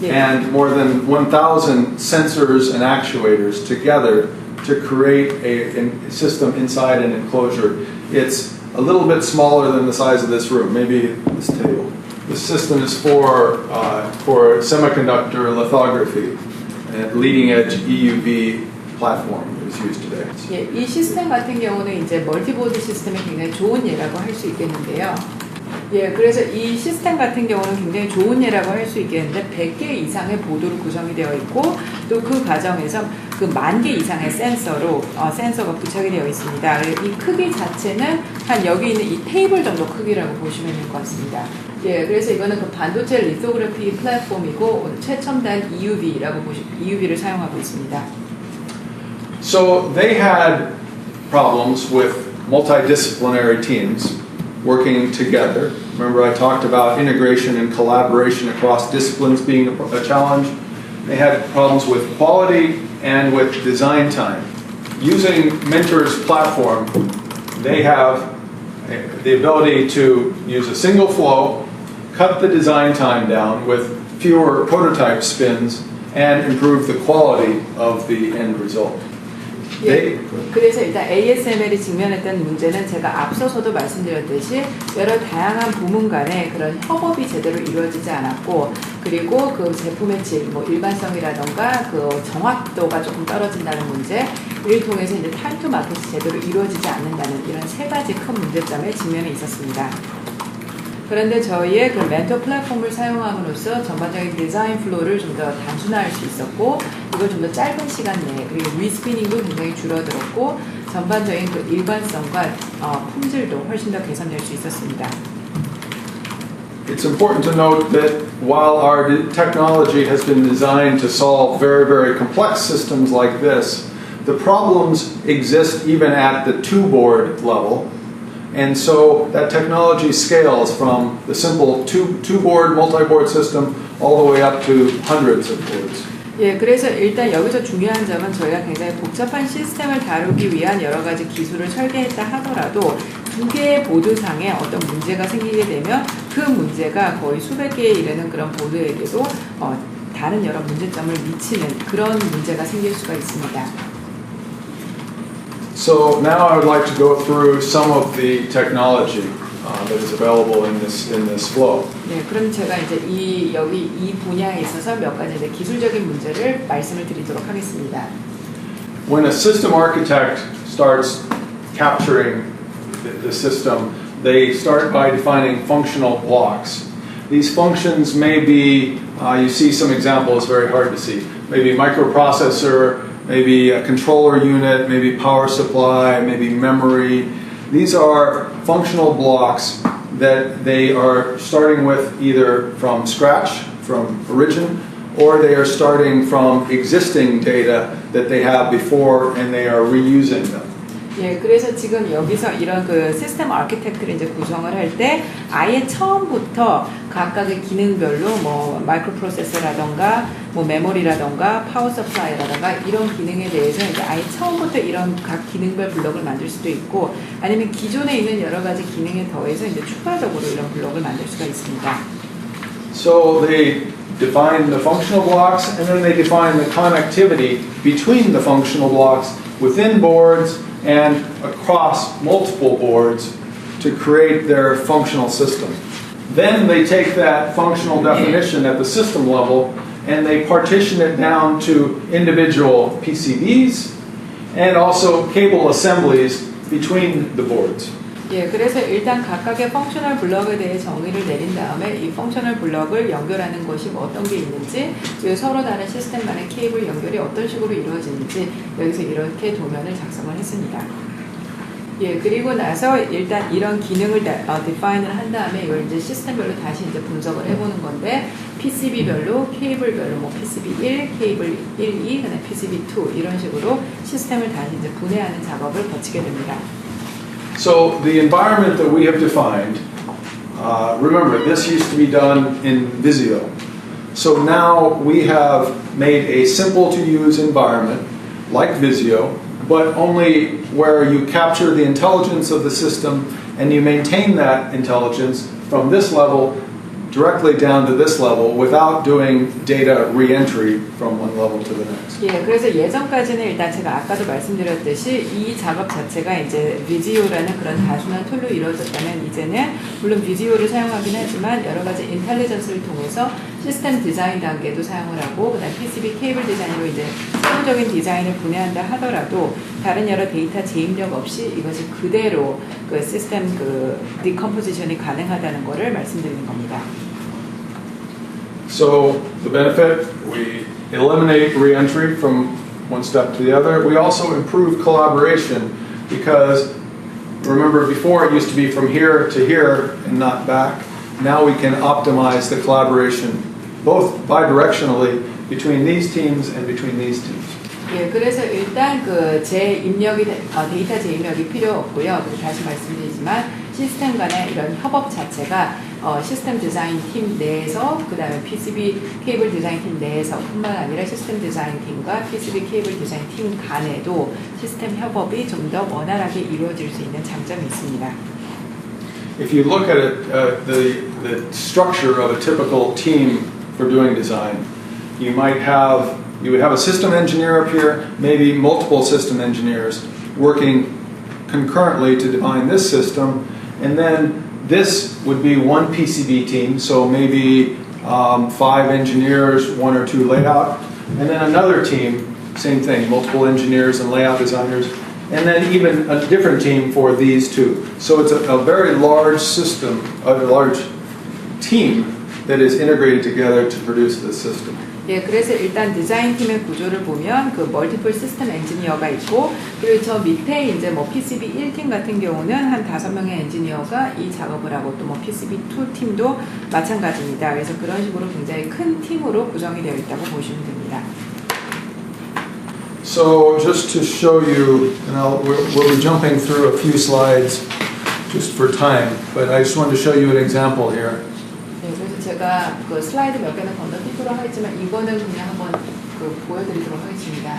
and more than 1,000 sensors and actuators together to create a system inside an enclosure. It's a little bit smaller than the size of this room, maybe this table. The system is for semiconductor lithography and leading edge EUV platform is used today. 예, 이 시스템 같은 경우는 이제 멀티보드 시스템의 굉장히 좋은 예라고 할 수 있겠는데요. 예, 그래서 이 시스템 같은 경우는 굉장히 좋은 예라고 할 수 있겠는데 100개 이상의 보드로 구성이 되어 있고 또 그 과정에서 그 10,000개 이상의 센서가 부착이 되어 있습니다. 이 크기 자체는 한 여기 있는 이 테이블 정도 크기라고 보시면 될 것 같습니다. 예, 그래서 이거는 그 반도체 리토그래피 플랫폼이고 최첨단 EUV를 사용하고 있습니다. So they had problems with multidisciplinary teams working together. Remember I talked about integration and collaboration across disciplines being a challenge. they had problems with quality and with design time. Using Mentor's platform, they have the ability to use a single flow, cut the design time down with fewer prototype spins, and improve the quality of the end result. 예, 그래서 일단 ASML이 직면했던 문제는 제가 앞서서도 말씀드렸듯이 여러 다양한 부문 간의 그런 협업이 제대로 이루어지지 않았고, 그리고 그 제품의 질, 뭐 일반성이라던가 그 정확도가 조금 떨어진다는 문제, 이를 통해서 이제 타임 투 마켓이 제대로 이루어지지 않는다는 이런 세 가지 큰 문제점에 직면해 있었습니다. 그런데 저희의 그 멘토 플랫폼을 사용함으로써 전반적인 디자인 플로우를 좀 더 단순화할 수 있었고, 이걸 좀 더 짧은 시간 내에, 그리고 리스피닝도 굉장히 줄어들었고, 전반적인 그 일관성과 품질도 훨씬 더 개선될 수 있었습니다. It's important to note that while our technology has been designed to solve very, very complex systems like this, the problems exist even at the two-board level. And so that technology scales from the simple two-board, multi-board system all the way up to hundreds of boards. 예, 그래서 일단 여기서 중요한 점은 저희가 굉장히 복잡한 시스템을 다루기 위한 여러 가지 기술을 설계했다 하더라도 두 개의 보드상에 어떤 문제가 생기게 되면 그 문제가 거의 수백 개에 이르는 그런 보드에게도 다른 여러 문제점을 미치는 그런 문제가 생길 수가 있습니다. So now I would like to go through some of the technology that is available in this flow. 네, 그럼 제가 이제 여기 이 분야에 있어서 몇 가지 이제 기술적인 문제를 말씀을 드리도록 하겠습니다. When a system architect starts capturing the system, they start by defining functional blocks. These functions may be, you see some examples, very hard to see, maybe microprocessor, maybe a controller unit, maybe power supply, maybe memory. These are functional blocks that they are starting with either from scratch, from origin, or they are starting from existing data that they have before and they are reusing them. 예, 그래서 지금 여기서 이런 그 시스템 아키텍트를 이제 구성을 할 때 아예 처음부터 각각의 기능별로 뭐 마이크로 프로세서라던가 뭐 메모리라던가 파워 서플라이라던가 이런 기능에 대해서 이제 아예 처음부터 이런 각 기능별 블록을 만들 수도 있고, 아니면 기존에 있는 여러 가지 기능에 더해서 이제 추가적으로 이런 블록을 만들 수가 있습니다. So they define the functional blocks and then they define the connectivity between the functional blocks within boards and across multiple boards to create their functional system. Then they take that functional definition at the system level and they partition it down to individual PCBs and also cable assemblies between the boards. 예, 그래서 일단 각각의 펑셔널 블럭에 대해 정의를 내린 다음에 이 펑셔널 블럭을 연결하는 것이 뭐 어떤 게 있는지, 그리고 서로 다른 시스템 간의 케이블 연결이 어떤 식으로 이루어지는지 여기서 이렇게 도면을 작성을 했습니다. 예, 그리고 나서 일단 이런 기능을 디파인을 한 다음에 이걸 이제 시스템별로 다시 이제 분석을 해보는 건데, PCB별로, 케이블별로, 뭐 PCB 1, 케이블 1, 2, 그다음에 PCB 2 이런 식으로 시스템을 다시 이제 분해하는 작업을 거치게 됩니다. So the environment that we have defined, remember this used to be done in Visio. So now we have made a simple to use environment like Visio, but only where you capture the intelligence of the system and you maintain that intelligence from this level directly down to this level without doing data re-entry from one level to the next. 예, 그래서 예전까지는 일단 제가 아까도 말씀드렸듯이 이 작업 자체가 이제 비지오라는 그런 단순한 툴로 이루어졌다면, 이제는 물론 비지오를 사용하긴 하지만 여러 가지 인텔리전스를 통해서 시스템 디자인 단계도 사용을 하고, 그다음 PCB 케이블 디자인으로 이제 세부적인 디자인을 분해한다 하더라도 다른 여러 데이터 재입력 없이 이것이 그대로 그 시스템 그 디컴포지션이 가능하다는 것을 말씀드리는 겁니다. So the benefit, we eliminate re-entry from one step to the other. We also improve collaboration because remember before it used to be from here to here and not back. Now we can optimize the collaboration both bidirectionally between these teams and between these teams. 예, 그래서 일단 그 재입력이 데이터 재입력이 필요 없고요. 그리고 다시 말씀드리지만 시스템 간의 이런 협업 자체가 시스템 디자인 팀 내에서 그 다음에 PCB 케이블 디자인 팀 내에서 뿐만 아니라 시스템 디자인 팀과 PCB 케이블 디자인 팀 간에도 시스템 협업이 좀 더 원활하게 이루어질 수 있는 장점이 있습니다. If you look at it, the structure of a typical team for doing design, you would have a system engineer up here, maybe multiple system engineers working concurrently to define this system, and then this would be one PCB team, so maybe 5 engineers, 1 or 2 layout, and then another team, same thing, multiple engineers and layout designers, and then even a different team for these two. So it's a very large system, a large team that is integrated together to produce this system. 예, 그래서 일단 디자인 팀의 구조를 보면 그 멀티플 시스템 엔지니어가 있고, 그리고 저 밑에 이제 뭐 PCB 1팀 같은 경우는 한 5명의 엔지니어가 이 작업을 하고, 또 뭐 PCB 2 팀도 마찬가지입니다. 그래서 그런 식으로 굉장히 큰 팀으로 구성이 되어 있다고 보시면 됩니다. So just to show you, and we'll be jumping through a few slides just for time, but I just wanted to show you an example here. 네, 그래서 제가 그 슬라이드 몇 개는 건너뛰도록 하겠지만 이거는 그냥 한번 그 보여드리도록 하겠습니다.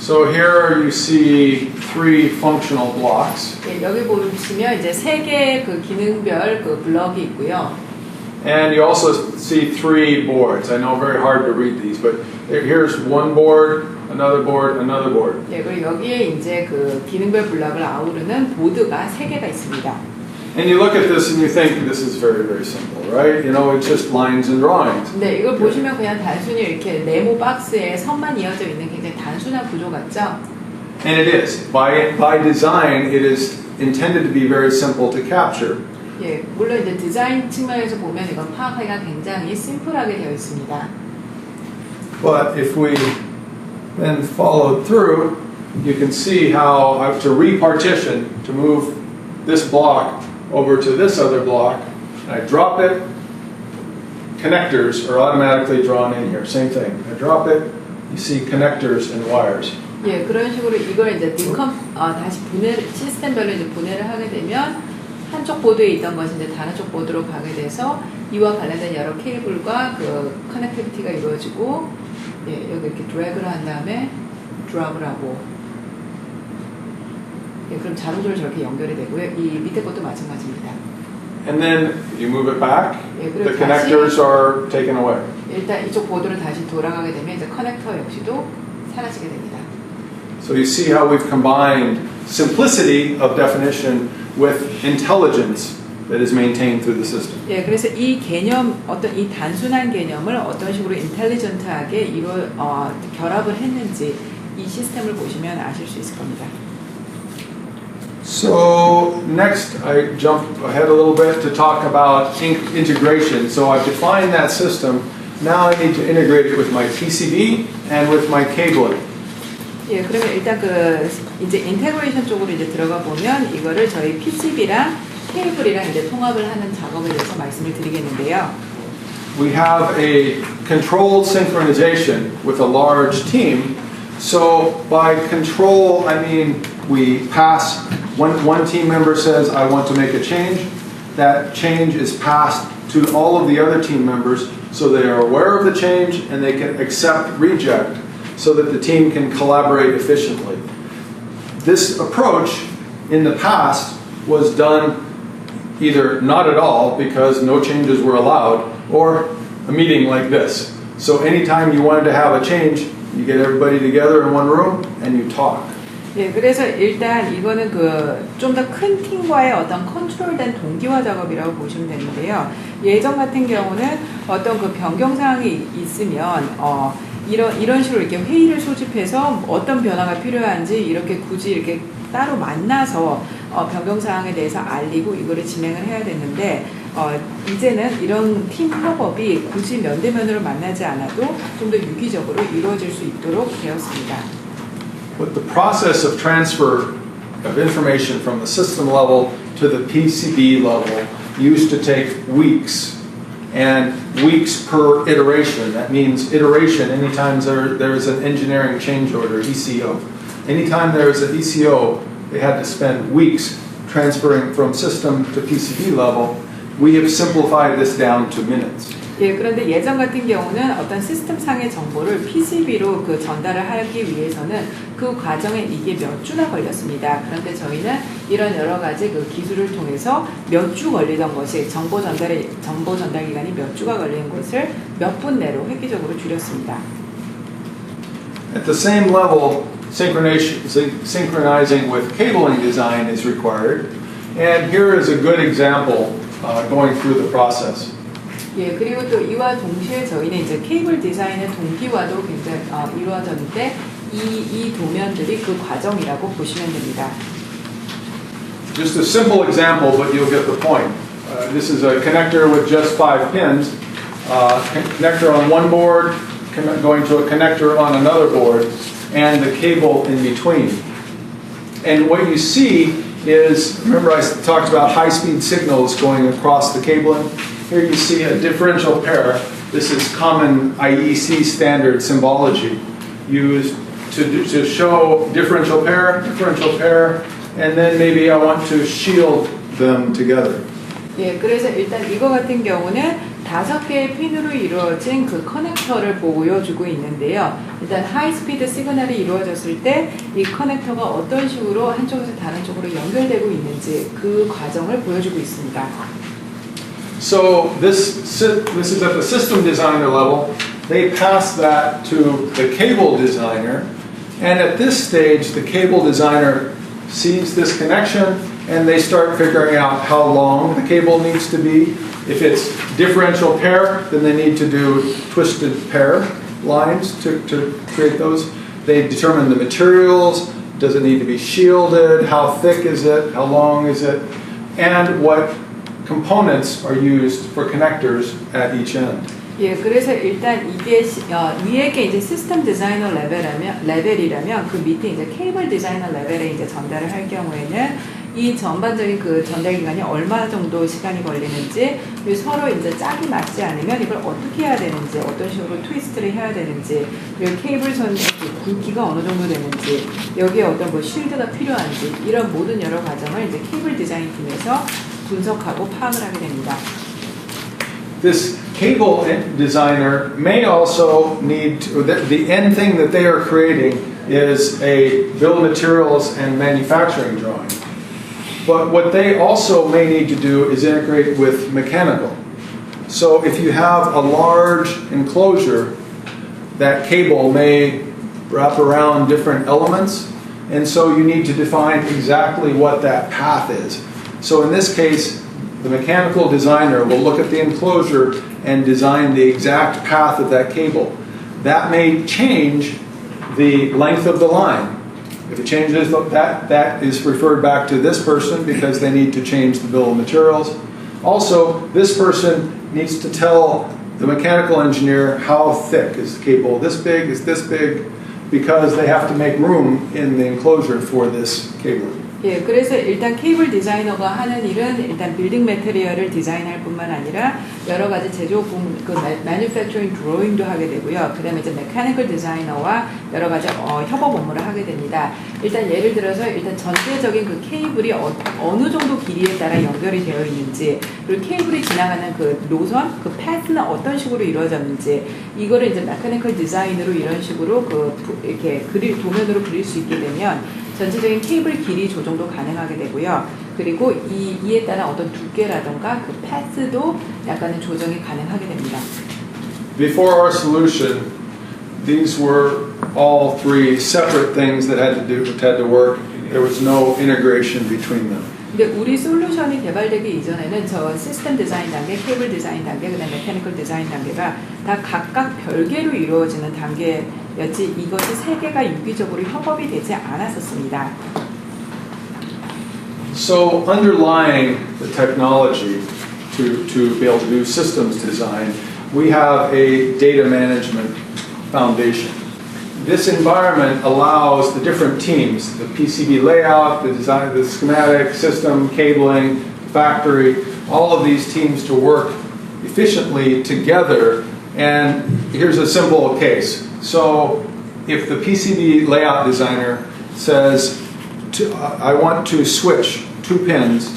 So here you see 3 functional blocks. 네, 여기 보시면 이제 3개의 그 기능별 그 블럭이 있고요. And you also see 3 boards. I know very hard to read these, but here's one board, another board, another board. 예, 그리고 여기에 이제 그 기능별 블럭을 아우르는 보드가 3개가 있습니다. And you look at this and you think this is very, very simple, right? You know, it's just lines and drawings. 네, 이걸 보시면 그냥 단순히 이렇게 네모 박스에 선만 이어져 있는 굉장히 단순한 구조 같죠? And it is. By design, it is intended to be very simple to capture. 예, 물론 이제 디자인 측면에서 보면 이건 파악하기가 굉장히 심플하게 되어 있습니다. But if we then follow through, you can see how I have to repartition to move this block over to this other block. And I drop it, connectors are automatically drawn in here. Same thing. I drop it, you see connectors and wires. 예, 그런 식으로 이걸 이제 다시 시스템별로 이제 분해를 하게 되면 한쪽 보드에 있던 것이 이제 다른 쪽 보드로 가게 돼서 이와 관련된 여러 케이블과 그 커넥티비티가 이루어지고, 예, 여기 이렇게 드래그를 한 다음에 드랍을 하고, 예, 그럼 자동적으로 저렇게 연결이 되고요. 이 밑에 것도 마찬가지입니다. And then you move it back, 예, the connectors are taken away. 일단 이쪽 보드로 다시 돌아가게 되면 이제 커넥터 역시도 사라지게 됩니다. So you see how we've combined simplicity of definition with intelligence that is maintained through the system. 예, 그래서 이 개념, 어떤 이 단순한 개념을 어떤 식으로 인텔리전트하게 결합을 했는지 이 시스템을 보시면 아실 수 있을 겁니다. So next I jump ahead a little bit to talk about integration. So I've defined that system. Now I need to integrate it with my PCB and with my cabling. 예, 그러면 일단 이제 인테그레이션 쪽으로 이제 들어가 보면 이거를 저희 PCB랑 케이블이랑 이제 통합을 하는 작업에 대해서 말씀을 드리겠는데요. We have a controlled synchronization with a large team. So by control, I mean we pass, one team member says, I want to make a change. That change is passed to all of the other team members so they are aware of the change and they can accept, reject, so that the team can collaborate efficiently. This approach in the past was done either not at all because no changes were allowed, or a meeting like this. So anytime you wanted to have a change, you get everybody together in one room and you talk. 예, 그래서 일단 이거는 좀 더 큰 팀과의 어떤 컨트롤된 동기화 작업이라고 보시면 되는데요. 예전 같은 경우는 어떤 그 변경 사항이 있으면 이런 식으로 이렇게 회의를 소집해서 어떤 변화가 필요한지 이렇게 굳이 이렇게 따로 만나서 변경 사항에 대해서 알리고 이거를 진행을 해야 됐는데 이제는 이런 팀 협업이 굳이 면대면으로 만나지 않아도 좀 더 유기적으로 이루어질 수 있도록 되었습니다. But the process of transfer of information from the system level to the PCB level used to take weeks, and weeks per iteration. That means iteration anytime there is an engineering change order, ECO. Anytime there is an ECO, they had to spend weeks transferring from system to PCB level. We have simplified this down to minutes. 예, 그런데 예전 같은 경우는 어떤 시스템상의 정보를 PCB로 그 전달을 하기 위해서는 그 과정에 이게 몇 주나 걸렸습니다. 그런데 저희는 이런 여러 가지 그 기술을 통해서 몇 주 걸리던 것이 정보 전달 기간이 몇 주가 걸리는 것을 몇 분 내로 획기적으로 줄였습니다. At the same level, synchronizing with cabling design is required. And here is a good example going through the process. 예, 그리고 또 이와 동시에 저희는 이제 케이블 디자인의 동기화도 굉장히 이루어졌는데 이 도면들이 그 과정이라고 보시면 됩니다. Just a simple example, but you'll get the point. This is a connector with just 5 pins. Connector on one board, going to a connector on another board, and the cable in between. And what you see is, remember I talked about high-speed signals going across the cabling? Here you see a differential pair. This is common IEC standard symbology used to show differential pair, and then maybe I want to shield them together. 예, 그래서 일단 이거 같은 경우는 5개의 핀으로 이루어진 그 커넥터를 보여주고 있는데요. 일단 하이스피드 시그널이 이루어졌을 때 이 커넥터가 어떤 식으로 한쪽에서 다른 쪽으로 연결되고 있는지 그 과정을 보여주고 있습니다. So this is at the system designer level. They pass that to the cable designer, and at this stage, the cable designer sees this connection, and they start figuring out how long the cable needs to be. If it's differential pair, then they need to do twisted pair lines to create those. They determine the materials. Does it need to be shielded? How thick is it? How long is it? And what components are used for connectors at each end. 예, 그래서 일단 이게 위에 게 이제 시스템 디자이너 레벨이라면 그 밑에 이제 케이블 디자이너 레벨에 이제 전달을 할 경우에는 이 전반적인 그 전달 기간이 얼마 정도 시간이 걸리는지, 그리고 서로 이제 짝이 맞지 않으면 이걸 어떻게 해야 되는지, 어떤 식으로 트위스트를 해야 되는지, 그리고 케이블 선의 굵기가 어느 정도 되는지, 여기에 어떤 뭐 쉴드가 필요한지, 이런 모든 여러 과정을 이제 케이블 디자인 팀에서 분석하고 파악을 하게 됩니다. This cable designer may also need to, the end thing that they are creating is a bill of materials and manufacturing drawing. But what they also may need to do is integrate with mechanical. So if you have a large enclosure, that cable may wrap around different elements, and so you need to define exactly what that path is. So in this case, the mechanical designer will look at the enclosure and design the exact path of that cable. That may change the length of the line. If it changes, that is referred back to this person because they need to change the bill of materials. Also, this person needs to tell the mechanical engineer how thick is the cable, this big, is this big, because they have to make room in the enclosure for this cable. 예, 그래서 일단 케이블 디자이너가 하는 일은 일단 빌딩 매테리얼을 디자인할 뿐만 아니라 여러 가지 제조공, 그 매뉴팩처링 드로잉도 하게 되고요. 그 다음에 이제 메카니컬 디자이너와 여러 가지 협업 업무를 하게 됩니다. 일단 예를 들어서 일단 전체적인 그 케이블이 어느 정도 길이에 따라 연결이 되어 있는지, 그리고 케이블이 지나가는 그 노선, 그 패스는 어떤 식으로 이루어졌는지, 이거를 이제 메카니컬 디자인으로 이런 식으로 이렇게 도면으로 그릴 수 있게 되면 전체적인 케이블 길이 조정도 가능하게 되고요. 그리고 이에 따른 어떤 두께라던가 그 패스도 약간의 조정이 가능하게 됩니다. Before our solution, these were all three separate things that had to work. There was no integration between them. 근데 우리 솔루션이 개발되기 이전에는 저 시스템 디자인 단계, 케이블 디자인 단계, 그다음에 메카니컬 디자인 단계가 다 각각 별개로 이루어지는 단계였지 이것이 세 개가 유기적으로 협업이 되지 않았었습니다. So underlying the technology to be able to do systems design, we have a data management foundation. This environment allows the different teams, the PCB layout, the design, the schematic, system, cabling, factory, all of these teams to work efficiently together. And here's a simple case. So if the PCB layout designer says, I want to switch 2 pins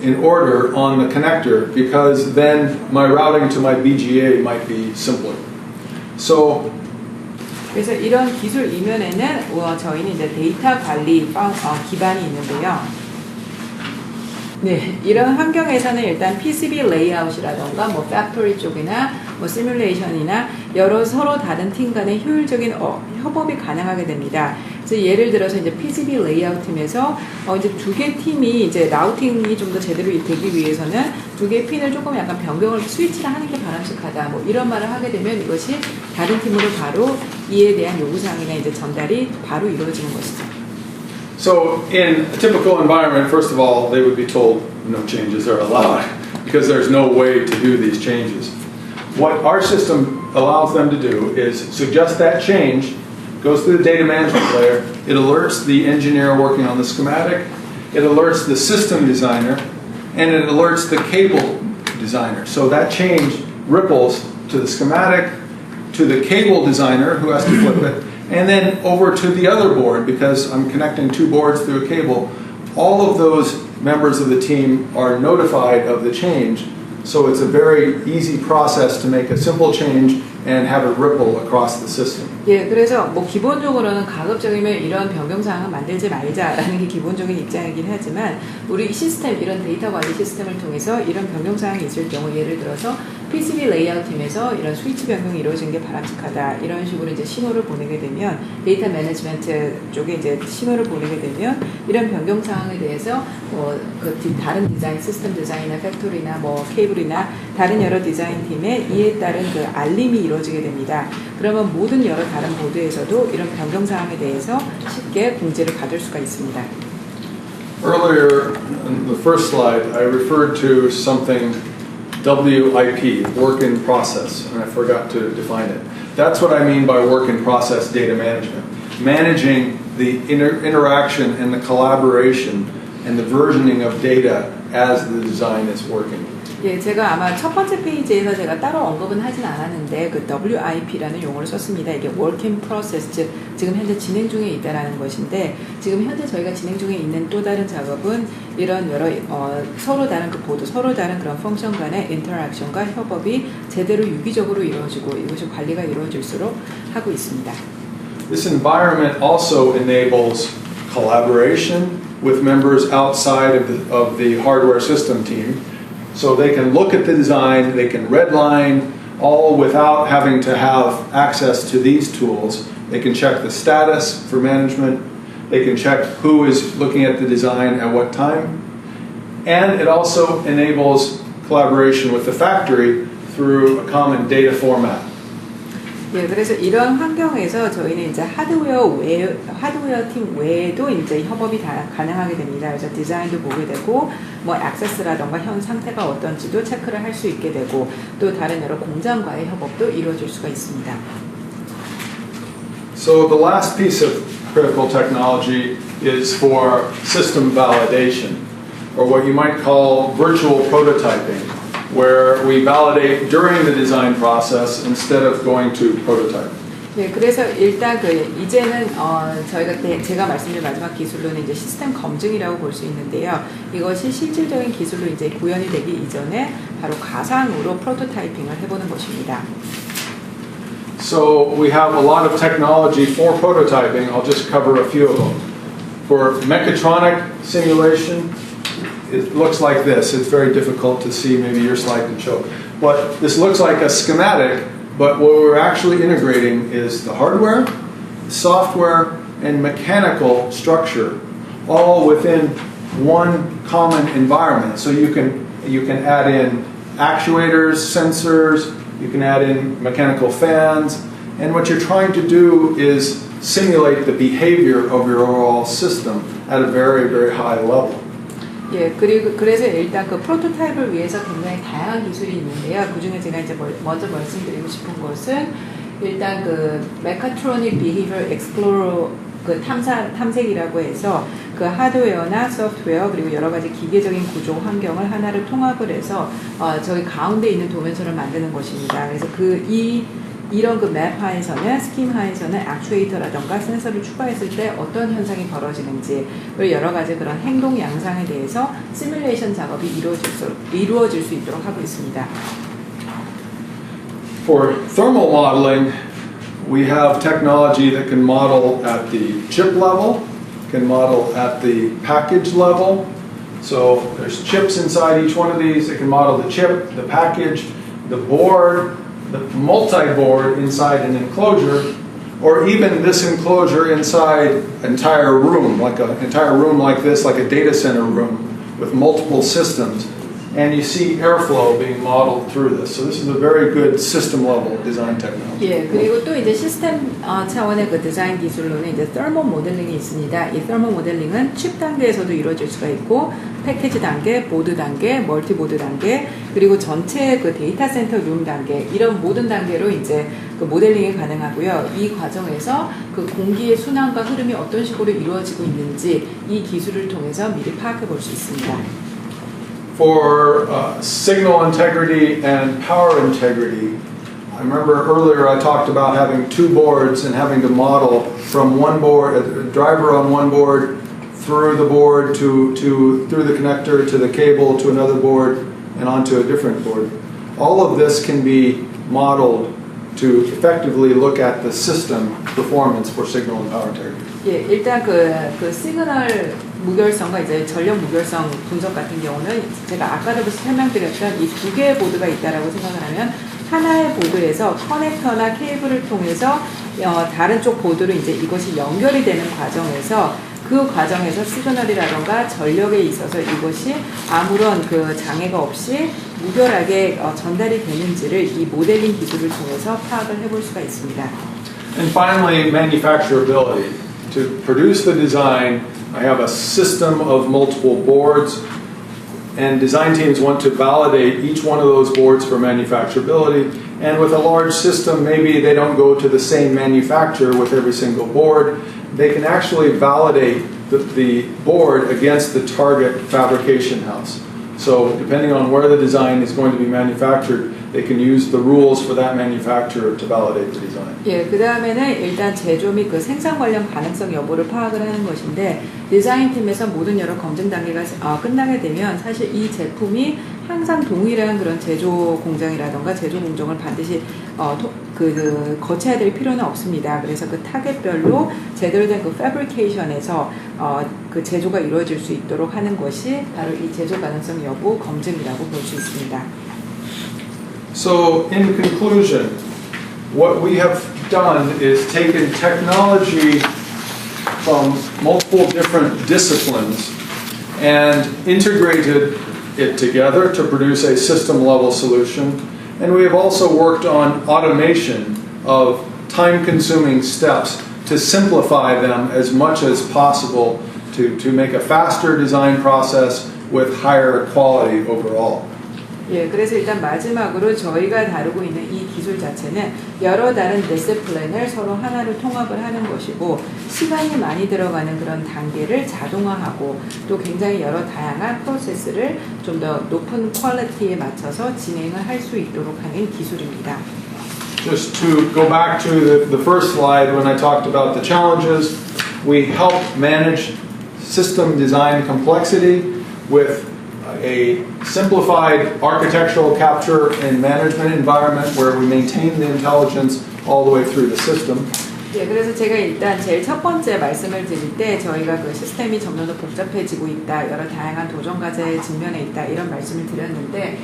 in order on the connector because then my routing to my BGA might be simpler. So 그래서 이런 기술 이면에는 저희는 이제 데이터 관리 기반이 있는데요. 네, 이런 환경에서는 일단 PCB 레이아웃이라던가 뭐 팩토리 쪽이나 뭐 시뮬레이션이나 여러 서로 다른 팀 간의 효율적인 협업이 가능하게 됩니다. 그래서 예를 들어서 이제 PCB 레이아웃 팀에서 이제 두 개 팀이 이제 라우팅이 좀 더 제대로 되기 위해서는 두 개의 핀을 조금 약간 변경을 스위치를 하는 게 바람직하다. 뭐 이런 말을 하게 되면 이것이 다른 팀으로 바로 이에 대한 요구사항이나 이제 전달이 바로 이루어지는 것이죠. So in a typical environment, first of all, they would be told no changes are allowed because there's no way to do these changes. What our system allows them to do is suggest that change, goes through the data management layer, it alerts the engineer working on the schematic, it alerts the system designer, and it alerts the cable designer. So that change ripples to the schematic, to the cable designer who has to flip it, and then over to the other board because I'm connecting two boards through a cable. All of those members of the team are notified of the change, so it's a very easy process to make a simple change and have it ripple across the system. 예, 그래서 뭐 기본적으로는 가급적이면 이런 변경사항은 만들지 말자라는 게 기본적인 입장이긴 하지만 우리 시스템, 이런 데이터 관리 시스템을 통해서 이런 변경사항이 있을 경우 예를 들어서 PCB 레이아웃 팀에서 이런 스위치 변경이 이루어지는 게 바람직하다 이런 식으로 이제 신호를 보내게 되면 데이터 매니지먼트 쪽에 이제 신호를 보내게 되면 이런 변경 사항에 대해서 그 다른 디자인 시스템 디자인이나 팩토리나 뭐 케이블이나 다른 여러 디자인 팀의 이에 따른 그 알림이 이루어지게 됩니다. 그러면 모든 여러 다른 보드에서도 이런 변경 사항에 대해서 쉽게 공지를 받을 수가 있습니다. Earlier in the first slide, I referred to something WIP, work in process, and I forgot to define it. That's what I mean by work in process data management. Managing the interaction and the collaboration and the versioning of data as the design is working. 예, 제가 아마 첫 번째 페이지에서 제가 따로 언급은 하진 않았는데 그 WIP라는 용어를 썼습니다. 이게 Work in Process, 즉 지금 현재 진행 중에 있다라는 것인데 지금 현재 저희가 진행 중에 있는 또 다른 작업은 이런 여러 서로 다른 그 보드, 서로 다른 그런 펑션 간의 인터랙션과 협업이 제대로 유기적으로 이루어지고 이것이 관리가 이루어질수록 하고 있습니다. This environment also enables collaboration with members outside of the hardware system team. So they can look at the design, they can redline, all without having to have access to these tools. They can check the status for management, they can check who is looking at the design at what time, and it also enables collaboration with the factory through a common data format. 예, 그래서 이런 환경에서 저희는 이제 하드웨어 팀 외에도 이제 협업이 다 가능하게 됩니다. 그래서 디자인도 보게 되고, 뭐 액세스라던가 현 상태가 어떤지도 체크를 할 수 있게 되고, 또 다른 여러 공장과의 협업도 이루어질 수가 있습니다. So the last piece of critical technology is for system validation, or what you might call virtual prototyping, where we validate during the design process instead of going to prototype. 네, 그래서 일단 이제는 저희가 제가 말씀드린 마지막 기술로는 이제 시스템 검증이라고 볼 수 있는데요. 이것이 실질적인 기술로 이제 구현이 되기 이전에 바로 가상으로 프로토타이핑을 해보는 것입니다. So we have a lot of technology for prototyping. I'll just cover a few of them. For mechatronic simulation, it looks like this. It's very difficult to see. Maybe your slide can show. But this looks like a schematic, but what we're actually integrating is the hardware, software, and mechanical structure, all within one common environment. So you can add in actuators, sensors, you can add in mechanical fans, and what you're trying to do is simulate the behavior of your overall system at a very, very high level. 예, 그래서 일단 그 프로토타입을 위해서 굉장히 다양한 기술이 있는데요. 그 중에 제가 이제 먼저 말씀드리고 싶은 것은 일단 그 메카트로닉 비헤이비어 익스플로러 그 탐색이라고 해서 그 하드웨어나 소프트웨어 그리고 여러 가지 기계적인 구조 환경을 하나를 통합을 해서 저기 가운데 있는 도면선을 만드는 것입니다. 그래서 이 이런 그 맵 하에서는 스킨 하에서는 액추에이터라던가 센서를 추가했을 때 어떤 현상이 벌어지는지 그리고 여러 가지 그런 행동 양상에 대해서 시뮬레이션 작업이 이루어질 수 있도록 하고 있습니다. For thermal modeling, we have technology that can model at the chip level, can model at the package level. So there's chips inside each one of these. It can model the chip, the package, the board, the multi-board inside an enclosure, or even this enclosure inside an entire room, like an entire room like this, like a data center room with multiple systems. And you see airflow being modeled through this. So this is a very good system-level design technology. 예, 그리고 또 이제 시스템 차원의 그 디자인 기술로는 이제 thermal 모델링이 있습니다. 이 thermal 모델링은 칩 단계에서도 이루어질 수가 있고, 패키지 단계, 보드 단계, 멀티보드 단계, 그리고 전체 그 데이터 센터 룸 단계, 이런 모든 단계로 이제 그 모델링이 가능하고요. 이 과정에서 그 공기의 순환과 흐름이 어떤 식으로 이루어지고 있는지 이 기술을 통해서 미리 파악해 볼 수 있습니다. For signal integrity and power integrity, I remember earlier I talked about having two boards and having to model from one board, a driver on one board, through the board to through the connector to the cable to another board and onto a different board. All of this can be modeled to effectively look at the system performance for signal and power integrity. 예, 일단 그 시그널 무결성과 이제 전력 무결성 분석 같은 경우는 제가 아까도 설명드렸던 이 두 개의 보드가 있다라고 생각을 하면 하나의 보드에서 커넥터나 케이블을 통해서 다른 쪽 보드로 이제 이것이 연결이 되는 과정에서 그 과정에서 시그널이라던가 전력에 있어서 이것이 아무런 그 장애가 없이 무결하게 전달이 되는지를 이 모델링 기술을 통해서 파악을 해볼 수가 있습니다. And finally, manufacturability. To produce the design, I have a system of multiple boards, and design teams want to validate each one of those boards for manufacturability. And with a large system, maybe they don't go to the same manufacturer with every single board. They can actually validate the board against the target fabrication house. So depending on where the design is going to be manufactured, they can use the rules for that manufacturer to validate the design. 예, 그 다음에는 일단 제조 및 그 생산 관련 가능성 여부를 파악을 하는 것인데 디자인 팀에서 모든 여러 검증 단계가 끝나게 되면 사실 이 제품이 항상 동일한 그런 제조 공장이라던가 제조 공정을 반드시 거쳐야 될 필요는 없습니다. 그래서 그 타겟별로 제대로 된 그 패브리케이션에서 그 제조가 이루어질 수 있도록 하는 것이 바로 이 제조 가능성 여부 검증이라고 볼 수 있습니다. So in conclusion, what we have done is taken technology from multiple different disciplines and integrated it together to produce a system-level solution. And we have also worked on automation of time-consuming steps to simplify them as much as possible to make a faster design process with higher quality overall. 예, 그래서 일단 마지막으로 저희가 다루고 있는 이 기술 자체는 여러 다른 디스플린을 서로 하나로 통합을 하는 것이고 시간이 많이 들어가는 그런 단계를 자동화하고 또 굉장히 여러 다양한 프로세스를 좀 더 높은 퀄리티에 맞춰서 진행을 할 수 있도록 하는 기술입니다. Just to go back to the first slide when I talked about the challenges, we help manage system design complexity with a simplified architectural capture and management environment where we maintain the intelligence all the way through the system. 예, 그래서 제가 일단 제일 첫 번째 말씀을 드릴 때 저희가 그 시스템이 점점 더 복잡해지고 있다, 여러 다양한 도전 과제에 직면해 있다 이런 말씀을 드렸는데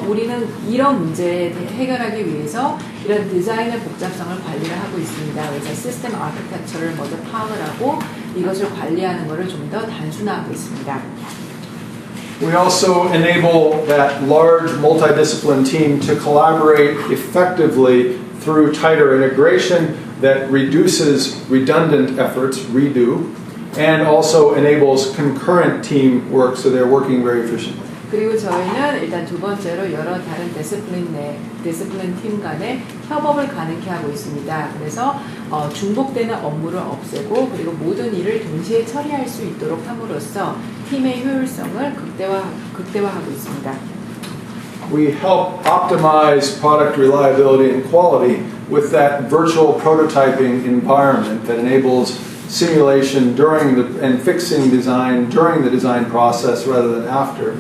우리는 이런 문제에 해결하기 위해서 이런 디자인의 복잡성을 관리를 하고 있습니다. 그래서 시스템 아키텍처를 먼저 파악을 하고 이것을 관리하는 것을 좀 더 단순화하고 있습니다. We also enable that large multidiscipline team to collaborate effectively through tighter integration that reduces redundant efforts, redo, and also enables concurrent team work so they're working very efficiently. 그리고 저희는 일단 두 번째로 여러 다른 디스플린 팀 간의 협업을 가능케 하고 있습니다. 그래서 중복되는 업무를 없애고 그리고 모든 일을 동시에 처리할 수 있도록 함으로써 팀의 효율성을 극대화하고 있습니다. We help optimize product reliability and quality with that virtual prototyping environment that enables simulation and fixing design during the design process rather than after,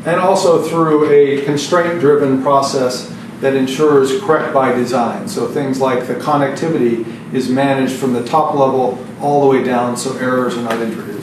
and also through a constraint-driven process that ensures correct by design. So things like the connectivity is managed from the top level all the way down so errors are not introduced.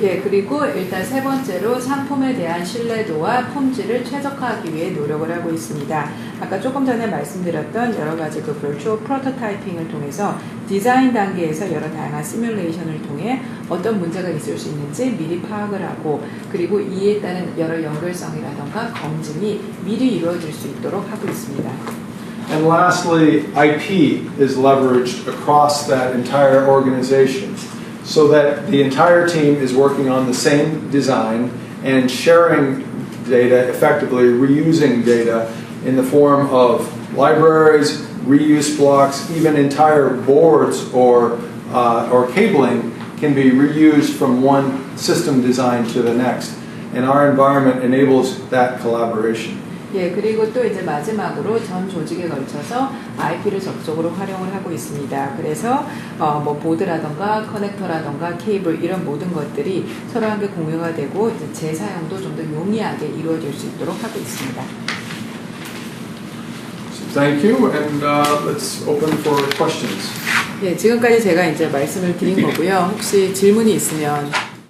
예, 그리고 일단 세 번째로 상품에 대한 신뢰도와 품질을 최적화하기 위해 노력을 하고 있습니다. 아까 조금 전에 말씀드렸던 여러 가지 그 virtual prototyping을 통해서 디자인 단계에서 여러 다양한 시뮬레이션을 통해 어떤 문제가 있을 수 있는지 미리 파악을 하고 그리고 이에 따른 여러 연결성이라던가 검증이 미리 이루어질 수 있도록 하고 있습니다. And lastly, IP is leveraged across that entire organization, so that the entire team is working on the same design and sharing data effectively, reusing data in the form of libraries, reuse blocks, even entire boards or cabling can be reused from one system design to the next. And our environment enables that collaboration. 예, 그리고 또 이제 마지막으로 전 조직에 걸쳐서 IP를 적극적으로 활용을 하고 있습니다. 그래서 뭐 보드라던가 커넥터라던가 케이블 이런 모든 것들이 서로 함께 공유가 되고 이제 재사용도 좀 더 용이하게 이루어질 수 있도록 하고 있습니다. Thank you, and let's open for questions. 예, 지금까지 제가 이제 말씀을 드린 거고요. 혹시 질문이 있으면